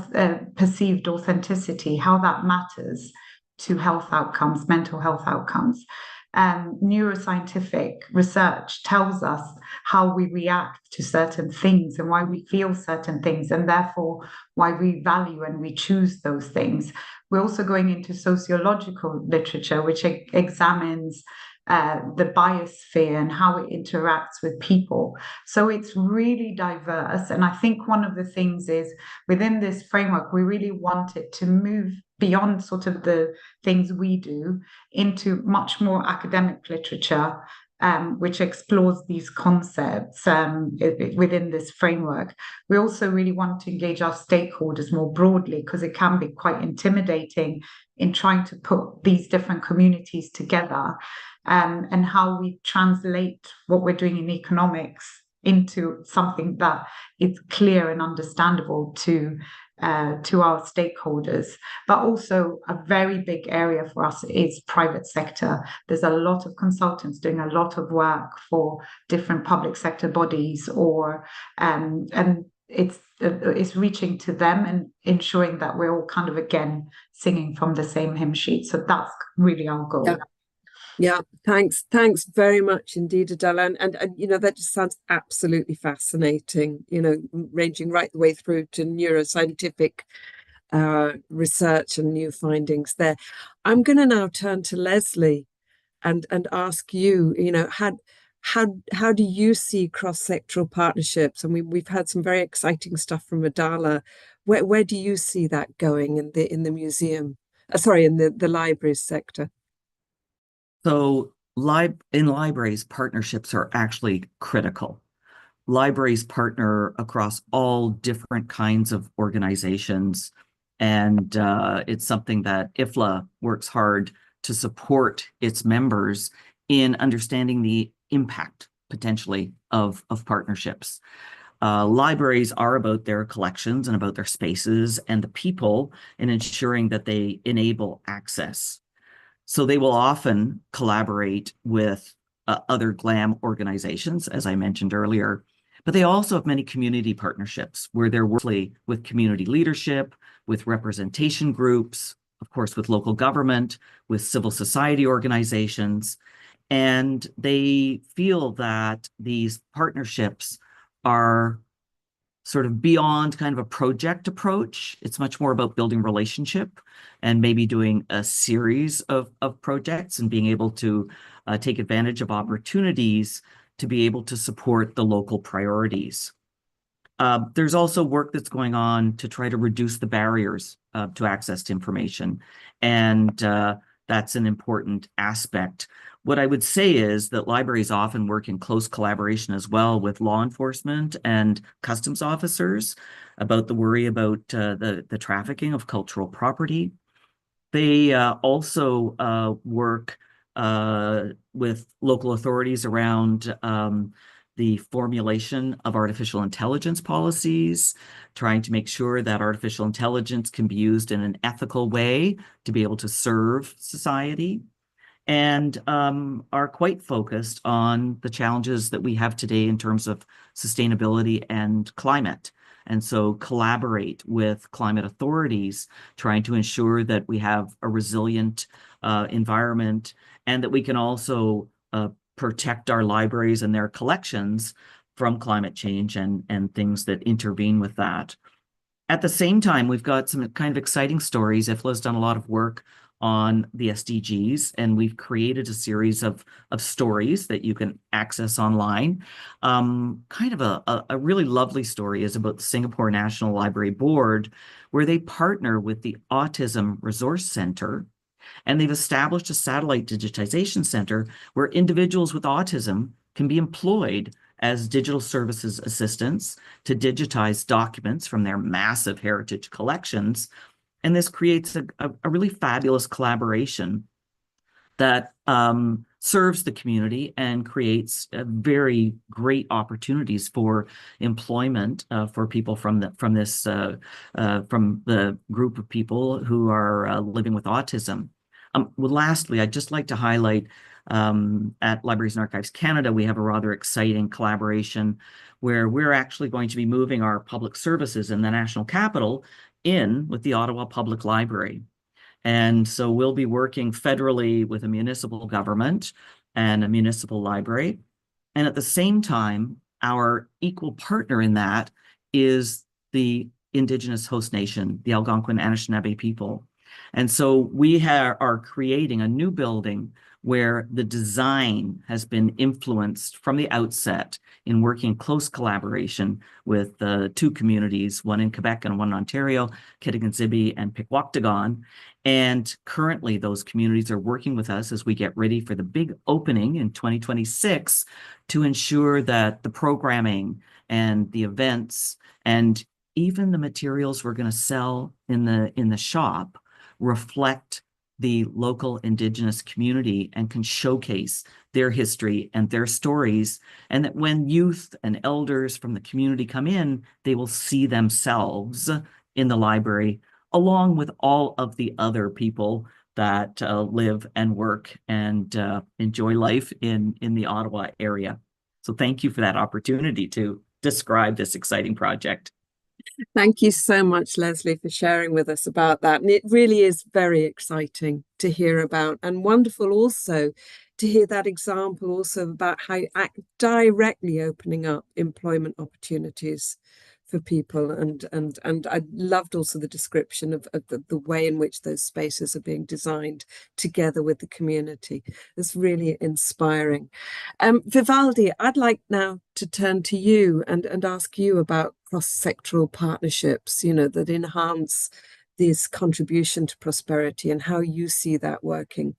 perceived authenticity, how that matters to health outcomes, mental health outcomes. Neuroscientific research tells us how we react to certain things and why we feel certain things, and therefore why we value and we choose those things. We're also going into sociological literature, which examines the biosphere and how it interacts with people. So it's really diverse. And I think one of the things is within this framework, we really want it to move beyond sort of the things we do into much more academic literature, which explores these concepts within this framework. We also really want to engage our stakeholders more broadly, because it can be quite intimidating in trying to put these different communities together, and how we translate what we're doing in economics into something that is clear and understandable to our stakeholders. But also a very big area for us is private sector. There's a lot of consultants doing a lot of work for different public sector bodies, and it's reaching to them and ensuring that we're all kind of again singing from the same hymn sheet. So that's really our goal. Yeah, thanks very much indeed, Adela. And you know, that just sounds absolutely fascinating, you know, ranging right the way through to neuroscientific research and new findings there. I'm going to now turn to Leslie and ask you, you know, how do you see cross-sectoral partnerships? And we've had some very exciting stuff from Adela. Where do you see that going in the museum? In the libraries sector? So in libraries, partnerships are actually critical. Libraries partner across all different kinds of organizations, and it's something that IFLA works hard to support its members in understanding the impact, potentially, of partnerships. Libraries are about their collections and about their spaces and the people, and ensuring that they enable access. So they will often collaborate with other GLAM organizations, as I mentioned earlier, but they also have many community partnerships where they're working with community leadership, with representation groups, of course, with local government, with civil society organizations, and they feel that these partnerships are sort of beyond kind of a project approach. It's much more about building relationship and maybe doing a series of projects and being able to take advantage of opportunities to be able to support the local priorities. There's also work that's going on to try to reduce the barriers to access to information, and that's an important aspect. What I would say is that libraries often work in close collaboration as well with law enforcement and customs officers about the worry about the trafficking of cultural property. They also work with local authorities around the formulation of artificial intelligence policies, trying to make sure that artificial intelligence can be used in an ethical way to be able to serve society, and are quite focused on the challenges that we have today in terms of sustainability and climate. And so collaborate with climate authorities, trying to ensure that we have a resilient environment, and that we can also protect our libraries and their collections from climate change and things that intervene with that. At the same time, we've got some kind of exciting stories. IFLA's done a lot of work on the SDGs, and we've created a series of stories that you can access online. Kind of a really lovely story is about the Singapore National Library Board, where they partner with the Autism Resource Center, and they've established a satellite digitization center where individuals with autism can be employed as digital services assistants to digitize documents from their massive heritage collections. And this creates a really fabulous collaboration that serves the community and creates very great opportunities for employment for people from the group of people who are living with autism. Well, lastly, I'd just like to highlight At Libraries and Archives Canada, we have a rather exciting collaboration where we're actually going to be moving our public services in the national capital in with the Ottawa Public Library. And so we'll be working federally with a municipal government and a municipal library. And at the same time, our equal partner in that is the Indigenous host nation, the Algonquin Anishinaabe people. And so we are creating a new building where the design has been influenced from the outset in working in close collaboration with two communities, one in Quebec and one in Ontario, Kitigan-Zibi and Pikwaktagon. And currently those communities are working with us as we get ready for the big opening in 2026 to ensure that the programming and the events and even the materials we're going to sell in the shop reflect the local Indigenous community and can showcase their history and their stories, and that when youth and elders from the community come in, they will see themselves in the library along with all of the other people that live and work and enjoy life in the Ottawa area. So thank you for that opportunity to describe this exciting project. Thank you so much, Leslie, for sharing with us about that. And it really is very exciting to hear about, and wonderful also to hear that example also about how you act directly opening up employment opportunities for people. And I loved also the description of the way in which those spaces are being designed together with the community. It's really inspiring. Vivaldi, I'd like now to turn to you and ask you about cross-sectoral partnerships, that enhance this contribution to prosperity, and how you see that working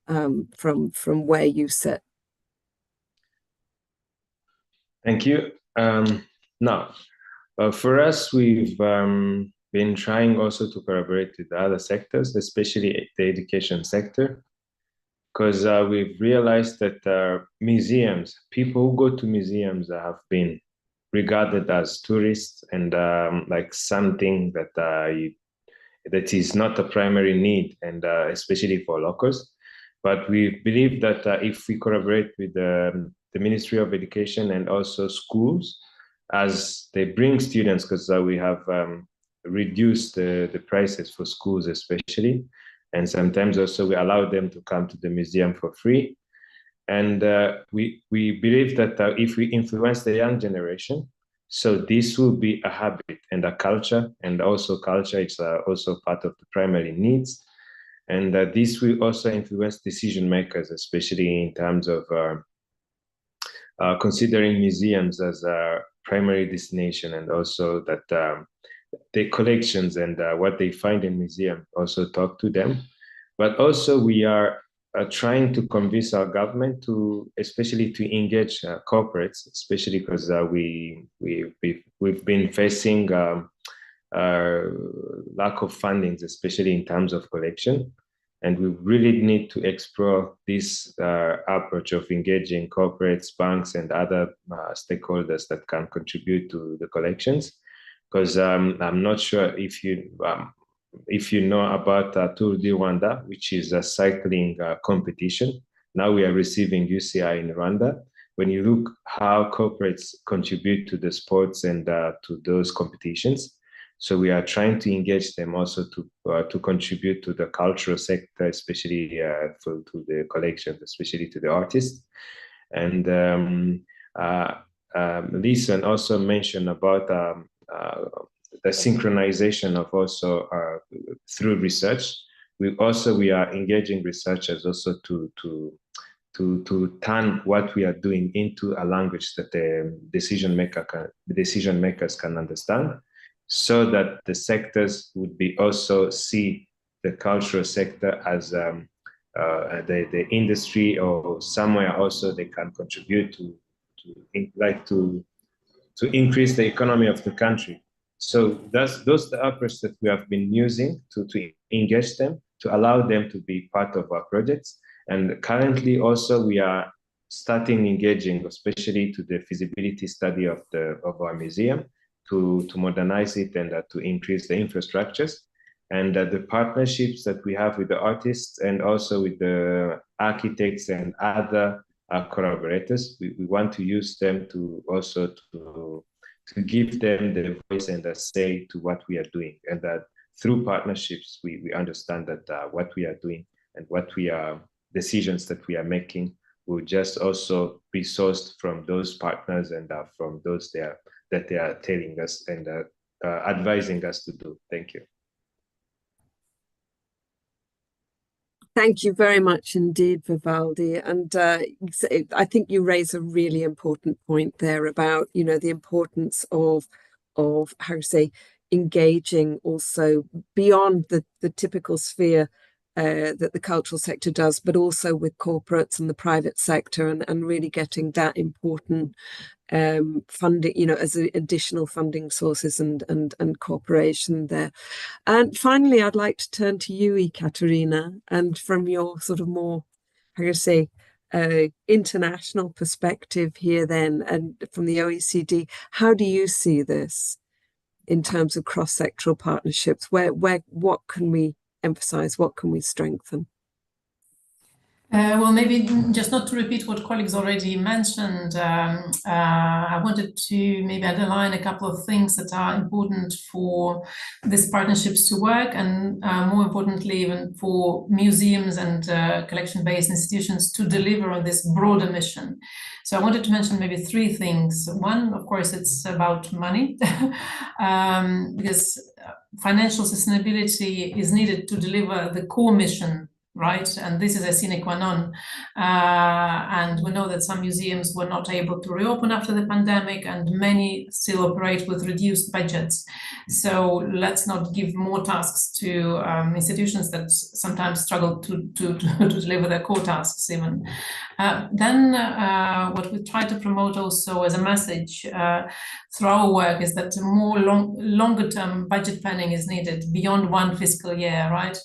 from where you sit. Thank you. Now, for us, we've been trying also to collaborate with other sectors, especially the education sector, because we've realized that museums, people who go to museums have been regarded as tourists and like something that is not a primary need, and especially for locals. But we believe that if we collaborate with the Ministry of Education and also schools, as they bring students, because we have reduced the prices for schools especially, and sometimes also we allow them to come to the museum for free. And we believe that if we influence the young generation, so this will be a habit and a culture, and also culture is also part of the primary needs. And this will also influence decision makers, especially in terms of considering museums as a primary destination, and also that the collections and what they find in museum also talk to them. But also we are trying to convince our government especially to engage corporates, especially because we've been facing lack of fundings, especially in terms of collection. And we really need to explore this approach of engaging corporates, banks, and other stakeholders that can contribute to the collections. Because I'm not sure if you know about Tour du Rwanda, which is a cycling competition. Now we are receiving UCI in Rwanda. When you look how corporates contribute to the sports and to those competitions, so we are trying to engage them also to contribute to the cultural sector, especially to the collections, especially to the artists. And Lisa also mentioned about the synchronization of also through research. We are engaging researchers also to turn what we are doing into a language that the decision makers can understand, so that the sectors would be also see the cultural sector as the industry, or somewhere also they can contribute to increase the economy of the country. So those are the approaches that we have been using to engage them, to allow them to be part of our projects. And currently also we are starting engaging, especially to the feasibility study of our museum, to modernize it and to increase the infrastructures. And the partnerships that we have with the artists and also with the architects and other collaborators, we want to use them to also to give them the voice and the say to what we are doing. And that through partnerships, we understand that what we are doing and what we are, decisions that we are making will just also be sourced from those partners and from those that they are telling us and advising us to do. Thank you. Thank you very much indeed, Vivaldi. And I think you raise a really important point there about, you know, the importance of how to say, engaging also beyond the typical sphere that the cultural sector does, but also with corporates and the private sector, and really getting that important funding, you know, as additional funding sources and cooperation there. And finally, I'd like to turn to you, Ekaterina, and from your sort of more, how to say, international perspective here then, and from the OECD, how do you see this in terms of cross-sectoral partnerships? What can we emphasize? What can we strengthen? Well, maybe just not to repeat what colleagues already mentioned, I wanted to maybe underline a couple of things that are important for these partnerships to work, and more importantly, even for museums and collection-based institutions to deliver on this broader mission. So I wanted to mention maybe three things. One, of course, it's about money, because financial sustainability is needed to deliver the core mission, right? And this is a sine qua non. And we know that some museums were not able to reopen after the pandemic, and many still operate with reduced budgets. So let's not give more tasks to institutions that sometimes struggle to deliver their core tasks even. Then what we try to promote also as a message through our work is that more longer term budget planning is needed beyond one fiscal year, right?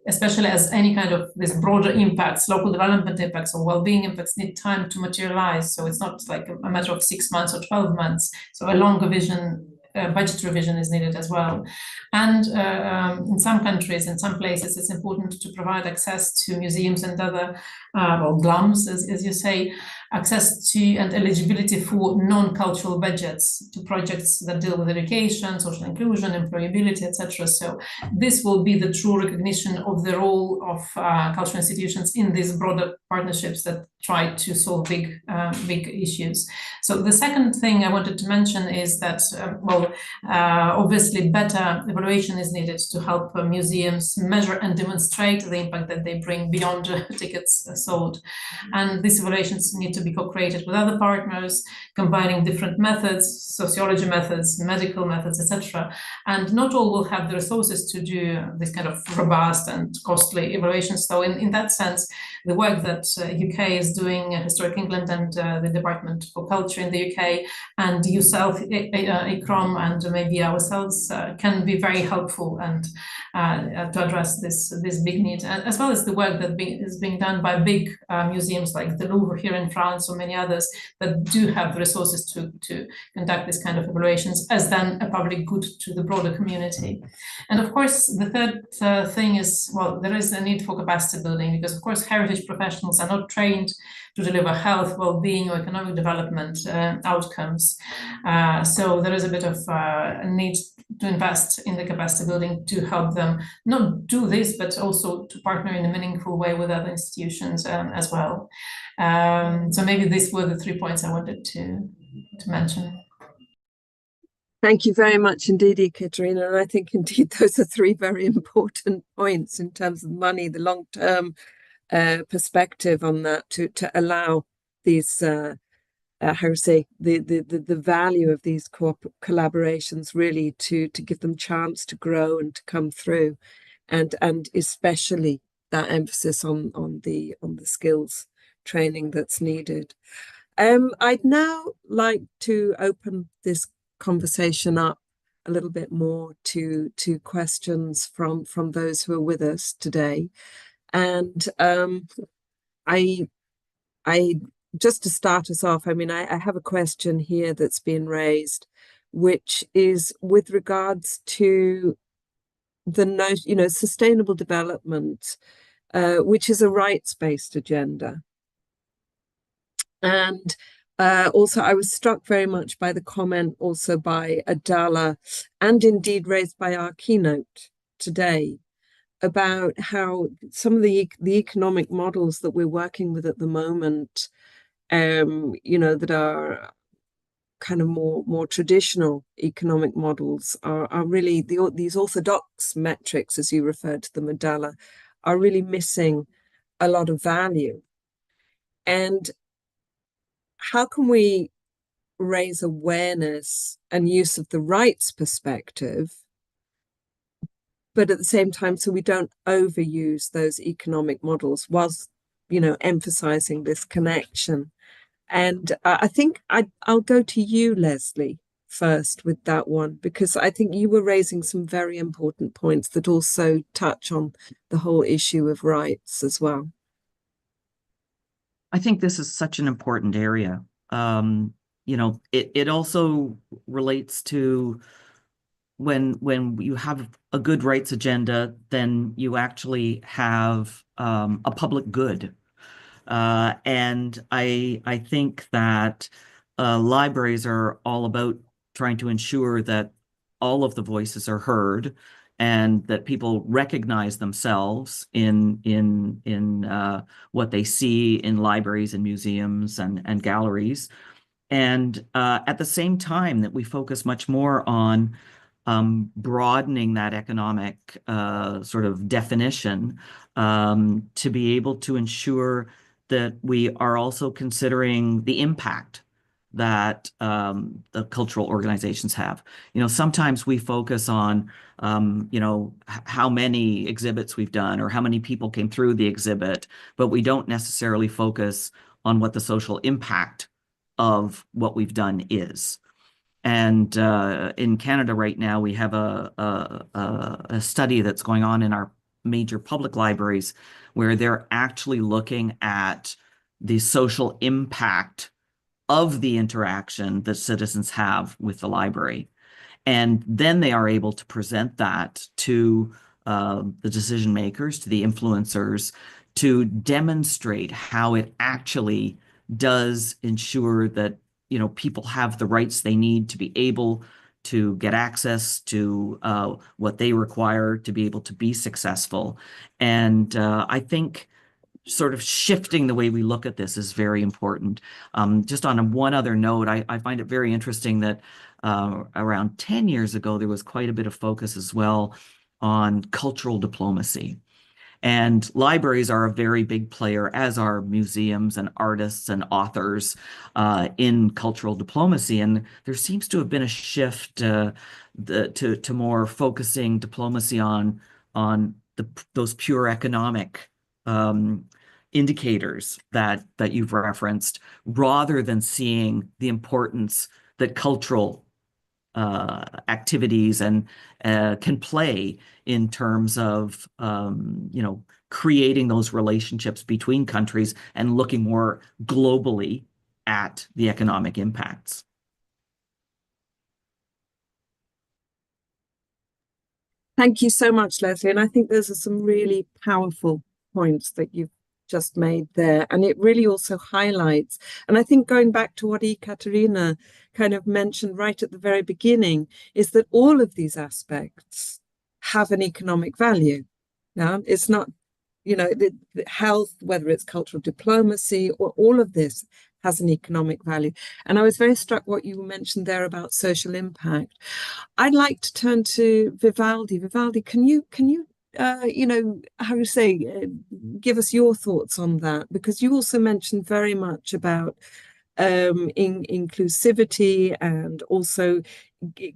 Especially as any kind of this broader impacts, local development impacts or well-being impacts need time to materialize. So it's not like a matter of 6 months or 12 months. So a longer vision, budget revision is needed as well. And in some countries, in some places, it's important to provide access to museums and other, well, GLUMs, as you say, access to and eligibility for non-cultural budgets to projects that deal with education, social inclusion, employability, etc. So this will be the true recognition of the role of cultural institutions in these broader partnerships that try to solve big issues. So the second thing I wanted to mention is that, obviously better evaluation is needed to help museums measure and demonstrate the impact that they bring beyond tickets sold. And these evaluations need to be co-created with other partners, combining different methods, sociology methods, medical methods, etc. And not all will have the resources to do this kind of robust and costly evaluations. So in that sense, the work that UK is doing, Historic England and the Department for Culture in the UK, and yourself, ICROM, and maybe ourselves can be very helpful and to address this big need, as well as the work that is being done by big museums like the Louvre here in France or many others that do have the resources to conduct this kind of evaluations as then a public good to the broader community. And of course, the third thing is, well, there is a need for capacity building, because of course heritage professionals are not trained to deliver health, well-being, or economic development outcomes. So there is a bit of a need to invest in the capacity building to help them not do this, but also to partner in a meaningful way with other institutions as well. So maybe these were the 3 points I wanted to mention. Thank you very much indeed, Ekaterina. And I think indeed those are 3 very important points in terms of money, the long-term perspective on that, to allow these how to say, the value of these collaborations really to give them chance to grow and to come through, and especially that emphasis on the skills training that's needed. I'd now like to open this conversation up a little bit more to questions from those who are with us today. And I just to start us off, I mean, I have a question here that's been raised, which is with regards to sustainable development, which is a rights-based agenda. And also, I was struck very much by the comment also by Adala, and indeed raised by our keynote today, about how some of the economic models that we're working with at the moment, that are kind of more traditional economic models are really these orthodox metrics, as you referred to them, Adala, are really missing a lot of value. And how can we raise awareness and use of the rights perspective, but at the same time, so we don't overuse those economic models whilst, emphasizing this connection? And I think I'll go to you, Leslie, first with that one, because I think you were raising some very important points that also touch on the whole issue of rights as well. I think this is such an important area. It also relates to when you have a good rights agenda, then you actually have a public good. And I think that libraries are all about trying to ensure that all of the voices are heard and that people recognize themselves in what they see in libraries and museums and galleries. And at the same time that we focus much more on broadening that economic sort of definition to be able to ensure that we are also considering the impact that the cultural organizations have. Sometimes we focus on, how many exhibits we've done or how many people came through the exhibit, but we don't necessarily focus on what the social impact of what we've done is. And in Canada right now, we have a study that's going on in our major public libraries where they're actually looking at the social impact of the interaction that citizens have with the library. And then they are able to present that to the decision makers, to the influencers, to demonstrate how it actually does ensure that people have the rights they need to be able to get access to what they require to be able to be successful. And I think sort of shifting the way we look at this is very important. Just on one other note, I find it very interesting that around 10 years ago, there was quite a bit of focus as well on cultural diplomacy. And libraries are a very big player, as are museums and artists and authors in cultural diplomacy. And there seems to have been a shift to more focusing diplomacy on those pure economic indicators that you've referenced, rather than seeing the importance that cultural activities and can play in terms of creating those relationships between countries and looking more globally at the economic impacts. Thank you so much, Leslie. And I think those are some really powerful points that you've just made there. And it really also highlights, and I think going back to what Ekaterina kind of mentioned right at the very beginning, is that all of these aspects have an economic value. Now, it's not, the health, whether it's cultural diplomacy, or all of this has an economic value. And I was very struck what you mentioned there about social impact. I'd like to turn to Vivaldi. Vivaldi, can you how you say, give us your thoughts on that? Because you also mentioned very much about inclusivity and also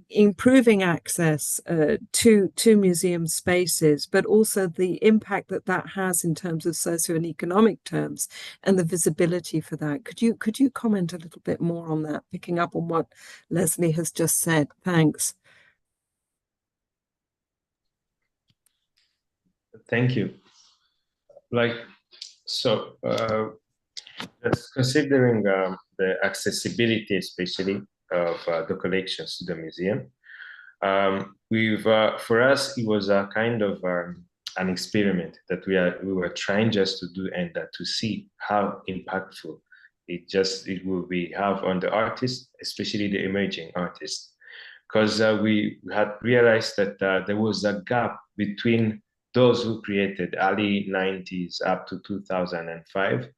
improving access to museum spaces, but also the impact that has in terms of socio and economic terms and the visibility for that. Could you comment a little bit more on that, picking up on what Leslie has just said? Thanks. Thank you. Just considering the accessibility, especially of the collections to the museum, For us, it was a kind of an experiment that we were trying just to do and to see how impactful it will be have on the artists, especially the emerging artists, because we had realized that there was a gap between those who created early 90s up to 2005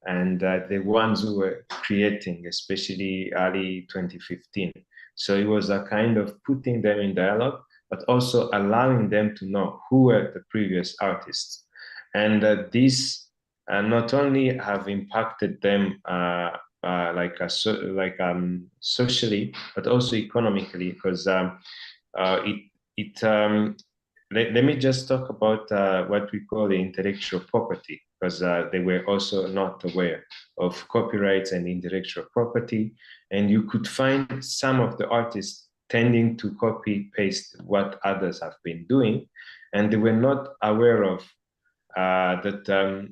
and the ones who were creating, especially early 2015. So it was a kind of putting them in dialogue, but also allowing them to know who were the previous artists. And these not only have impacted them socially, but also economically, because let me just talk about what we call the intellectual property, because they were also not aware of copyrights and intellectual property. And you could find some of the artists tending to copy paste what others have been doing. And they were not aware of that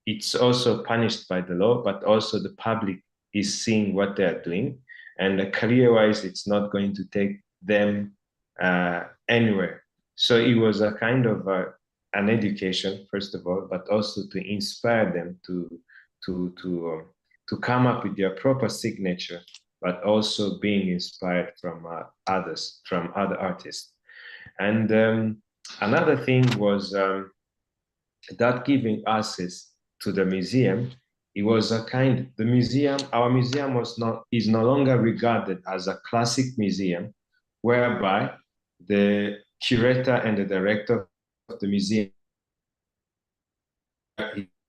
it's also punished by the law, but also the public is seeing what they are doing. And career-wise, it's not going to take them anywhere. So it was a kind of an education, first of all, but also to inspire them to come up with their proper signature, but also being inspired from others, from other artists. And another thing was that giving access to the museum. It was a kind, our museum is no longer regarded as a classic museum, whereby the curator and the director of the museum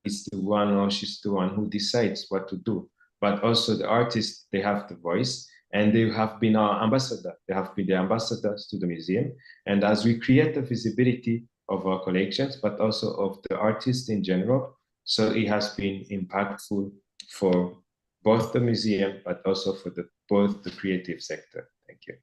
is the one or she's the one who decides what to do. But also the artists, they have the voice and they have been our ambassador. They have been the ambassadors to the museum. And as we create the visibility of our collections, but also of the artists in general, so it has been impactful for both the museum, but also for both the creative sector. Thank you.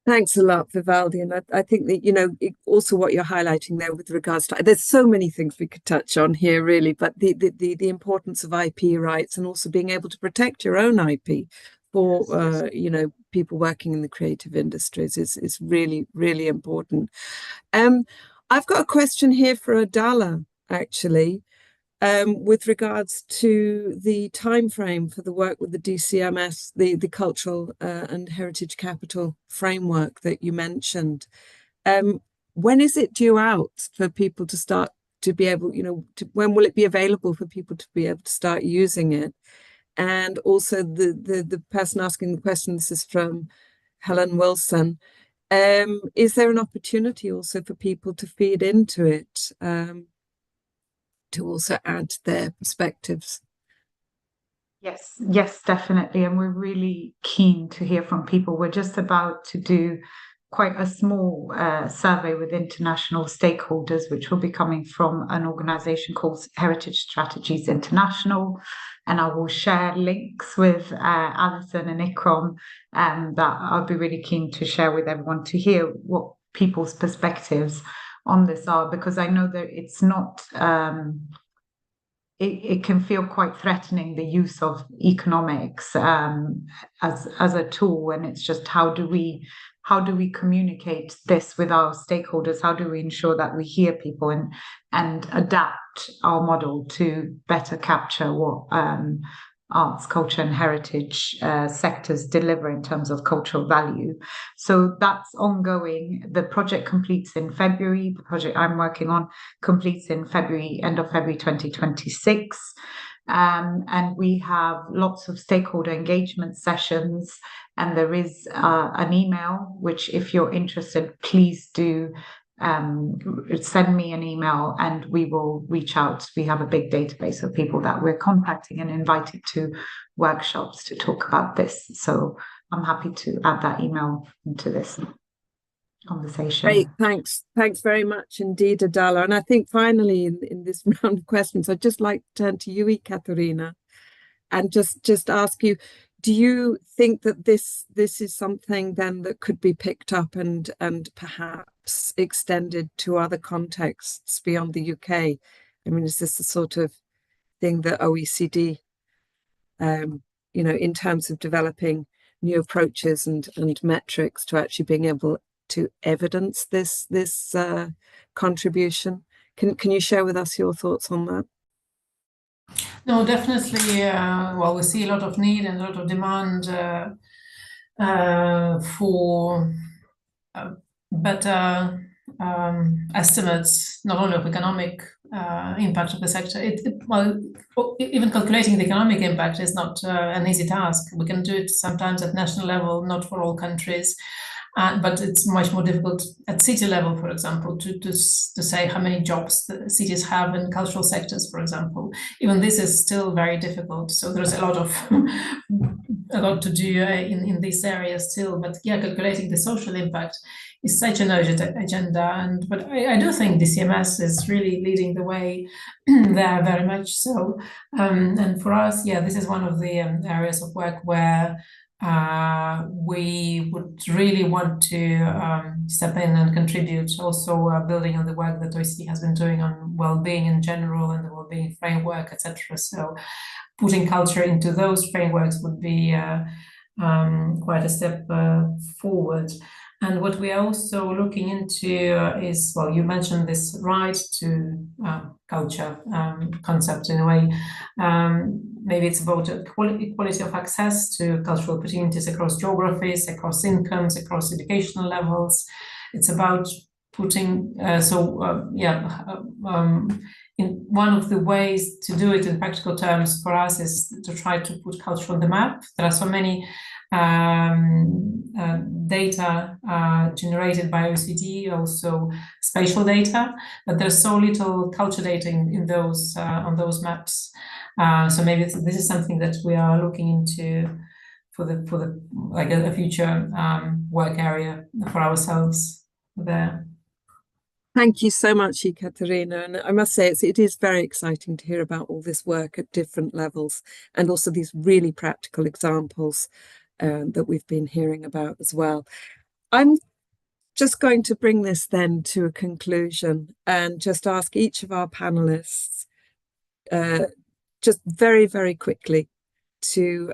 Thanks a lot, Vivaldi. And I think that, also what you're highlighting there with regards to, there's so many things we could touch on here, really, but the importance of IP rights and also being able to protect your own IP for, people working in the creative industries is really, really important. I've got a question here for Adala, actually. With regards to the time frame for the work with the DCMS, the Cultural and Heritage Capital framework that you mentioned. When is it due out for people to start to be able, when will it be available for people to be able to start using it? And also the person asking the question, this is from Helen Wilson. Is there an opportunity also for people to feed into it? To also add their perspectives. Yes, definitely. And we're really keen to hear from people. We're just about to do quite a small survey with international stakeholders, which will be coming from an organization called Heritage Strategies International. And I will share links with Alison and Ikram that I'll be really keen to share with everyone to hear what people's perspectives on this are, because I know that it's not it can feel quite threatening, the use of economics as a tool, and it's just how do we communicate this with our stakeholders? How do we ensure that we hear people and adapt our model to better capture what arts, culture and heritage sectors deliver in terms of cultural value? So that's ongoing. The project completes in February. The project I'm working on completes in February, end of February 2026. And we have lots of stakeholder engagement sessions, and there is an email, which if you're interested, please do send me an email and we will reach out. We have a big database of people that we're contacting and inviting to workshops to talk about this. So I'm happy to add that email into this conversation. Great, thanks very much indeed, Adala. And I think finally in this round of questions, I'd just like to turn to you, Ekaterina, and just ask you, do you think that this is something then that could be picked up and perhaps extended to other contexts beyond the UK? I mean, is this the sort of thing that OECD, in terms of developing new approaches and metrics to actually being able to evidence this contribution. Can you share with us your thoughts on that? No, definitely. Well, we see a lot of need and a lot of demand for better estimates, not only of economic impact of the sector. Well, even calculating the economic impact is not an easy task. We can do it sometimes at national level, not for all countries. But it's much more difficult at city level, for example, to say how many jobs the cities have in cultural sectors, for example. Even this is still very difficult. So there's a lot to do in this area still. But yeah, calculating the social impact is such an urgent agenda. But I do think DCMS is really leading the way there very much so. And for us, yeah, this is one of the areas of work where we would really want to step in and contribute, also building on the work that OECD has been doing on well-being in general and the well-being framework, etc. So putting culture into those frameworks would be quite a step forward. And what we are also looking into is, well, you mentioned this right to culture concept in a way. Maybe it's about equality of access to cultural opportunities across geographies, across incomes, across educational levels. It's about putting, in one of the ways to do it in practical terms for us is to try to put culture on the map. There are so many data generated by OECD, also spatial data, but there's so little culture data in those on those maps. So maybe this is something that we are looking into for the like a future work area for ourselves there. Thank you so much, Ekaterina. And I must say, it is very exciting to hear about all this work at different levels and also these really practical examples that we've been hearing about as well. I'm just going to bring this then to a conclusion and just ask each of our panelists just very, very quickly to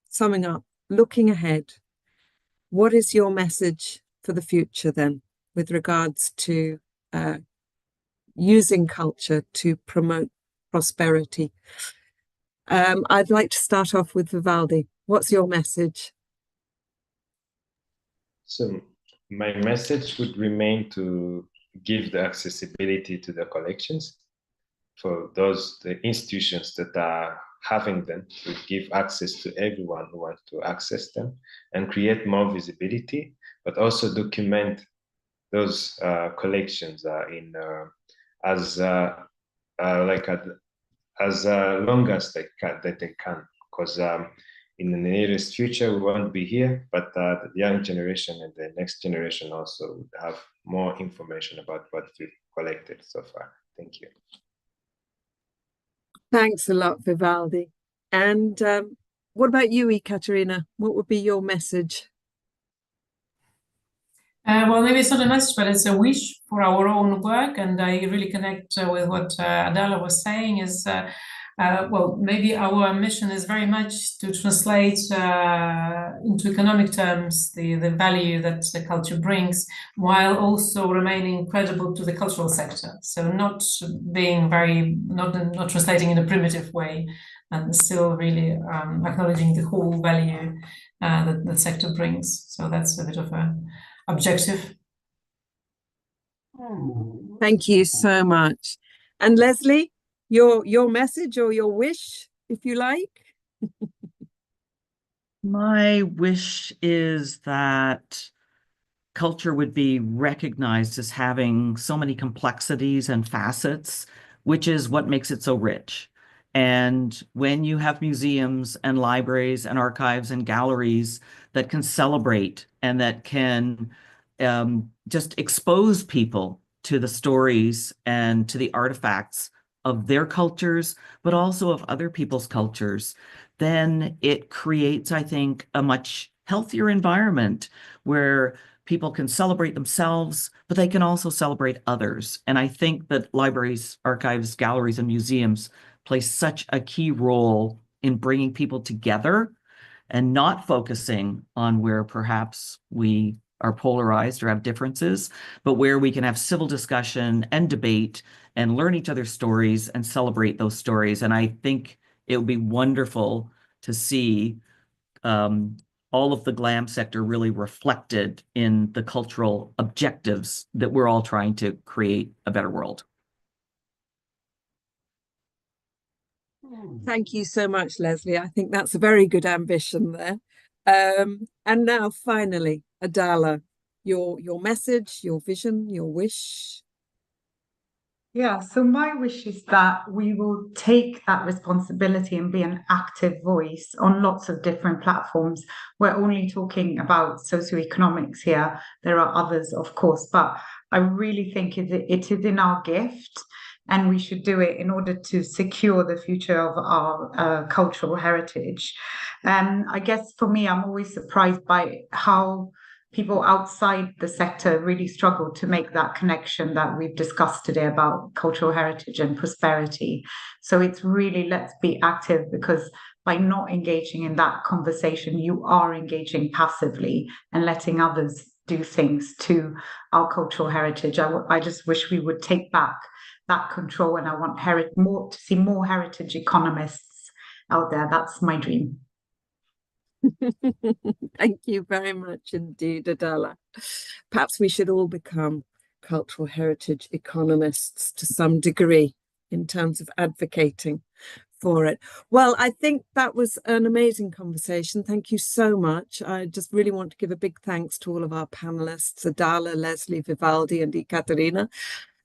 summing up, looking ahead, what is your message for the future then with regards to using culture to promote prosperity? I'd like to start off with Vivaldi. What's your message? So my message would remain to give the accessibility to the collections for the institutions that are having them, to give access to everyone who wants to access them and create more visibility, but also document those collections as long as they can, because in the nearest future we won't be here, but the young generation and the next generation also would have more information about what we've collected so far. Thank you. Thanks a lot, Vivaldi. And what about you, Ekaterina? What would be your message? Well, maybe it's not a message, but it's a wish for our own work. And I really connect with what Adela was saying is, well, maybe our mission is very much to translate into economic terms the value that the culture brings, while also remaining credible to the cultural sector. So not being not translating in a primitive way, and still really acknowledging the whole value that the sector brings. So that's a bit of a objective. Thank you so much. And Leslie, your message or your wish, if you like? My wish is that culture would be recognized as having so many complexities and facets, which is what makes it so rich. And when you have museums and libraries and archives and galleries that can celebrate and that can just expose people to the stories and to the artifacts of their cultures, but also of other people's cultures, then it creates, I think, a much healthier environment where people can celebrate themselves, but they can also celebrate others. And I think that libraries, archives, galleries, and museums play such a key role in bringing people together and not focusing on where perhaps we are polarized or have differences, but where we can have civil discussion and debate and learn each other's stories and celebrate those stories. And I think it would be wonderful to see all of the GLAM sector really reflected in the cultural objectives that we're all trying to create a better world. Thank you so much, Leslie. I think that's a very good ambition there. And now finally, Adala, your message, your vision, your wish. Yeah, so my wish is that we will take that responsibility and be an active voice on lots of different platforms. We're only talking about socioeconomics here. There are others, of course, but I really think it is in our gift, and we should do it in order to secure the future of our cultural heritage. I guess for me, I'm always surprised by how people outside the sector really struggle to make that connection that we've discussed today about cultural heritage and prosperity. So it's really, let's be active, because by not engaging in that conversation, you are engaging passively and letting others do things to our cultural heritage. I just wish we would take back that control, and I want to see more heritage economists out there. That's my dream. Thank you very much indeed, Adala. Perhaps we should all become cultural heritage economists to some degree in terms of advocating for it. Well, I think that was an amazing conversation. Thank you so much. I just really want to give a big thanks to all of our panelists, Adala, Leslie, Vivaldi, and Ekaterina.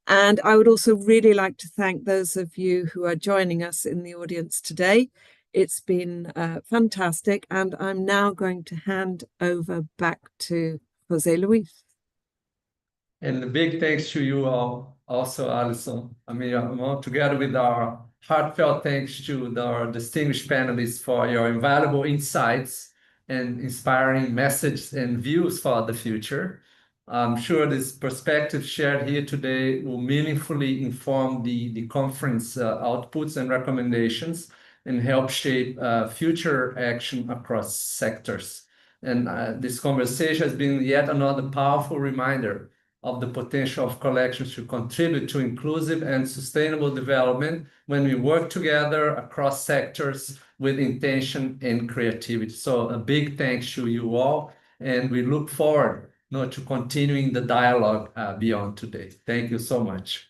And I would also really like to thank those of you who are joining us in the audience today. It's been fantastic, and I'm now going to hand over back to Jose Luis. And a big thanks to you all, also, Alison. I mean, together with our heartfelt thanks to our distinguished panelists for your invaluable insights and inspiring messages and views for the future. I'm sure this perspective shared here today will meaningfully inform the conference outputs and recommendations and help shape future action across sectors. And this conversation has been yet another powerful reminder of the potential of collections to contribute to inclusive and sustainable development when we work together across sectors with intention and creativity. So a big thanks to you all, and we look forward to continuing the dialogue beyond today. Thank you so much.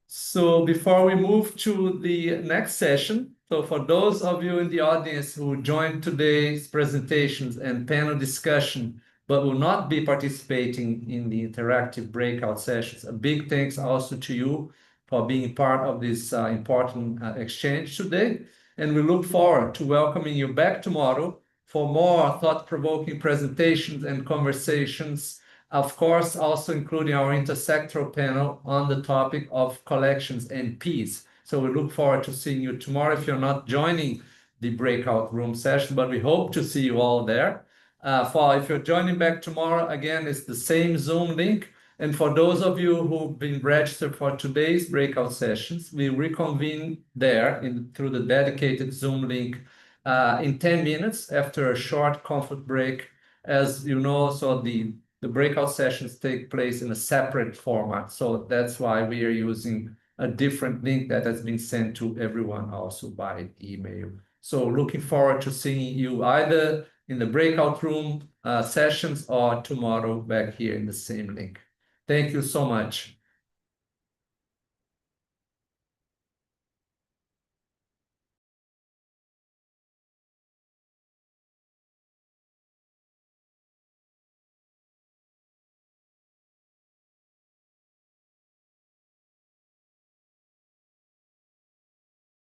So before we move to the next session, so for those of you in the audience who joined today's presentations and panel discussion, but will not be participating in the interactive breakout sessions, a big thanks also to you for being part of this important exchange today. And we look forward to welcoming you back tomorrow for more thought-provoking presentations and conversations, of course, also including our intersectoral panel on the topic of collections and peace. So we look forward to seeing you tomorrow if you're not joining the breakout room session, but we hope to see you all there. If you're joining back tomorrow, again, it's the same Zoom link. And for those of you who've been registered for today's breakout sessions, we reconvene there through the dedicated Zoom link in 10 minutes after a short comfort break. As you know, so the breakout sessions take place in a separate format. So that's why we are using a different link that has been sent to everyone also by email. So looking forward to seeing you either in the breakout room sessions or tomorrow back here in the same link. Thank you so much.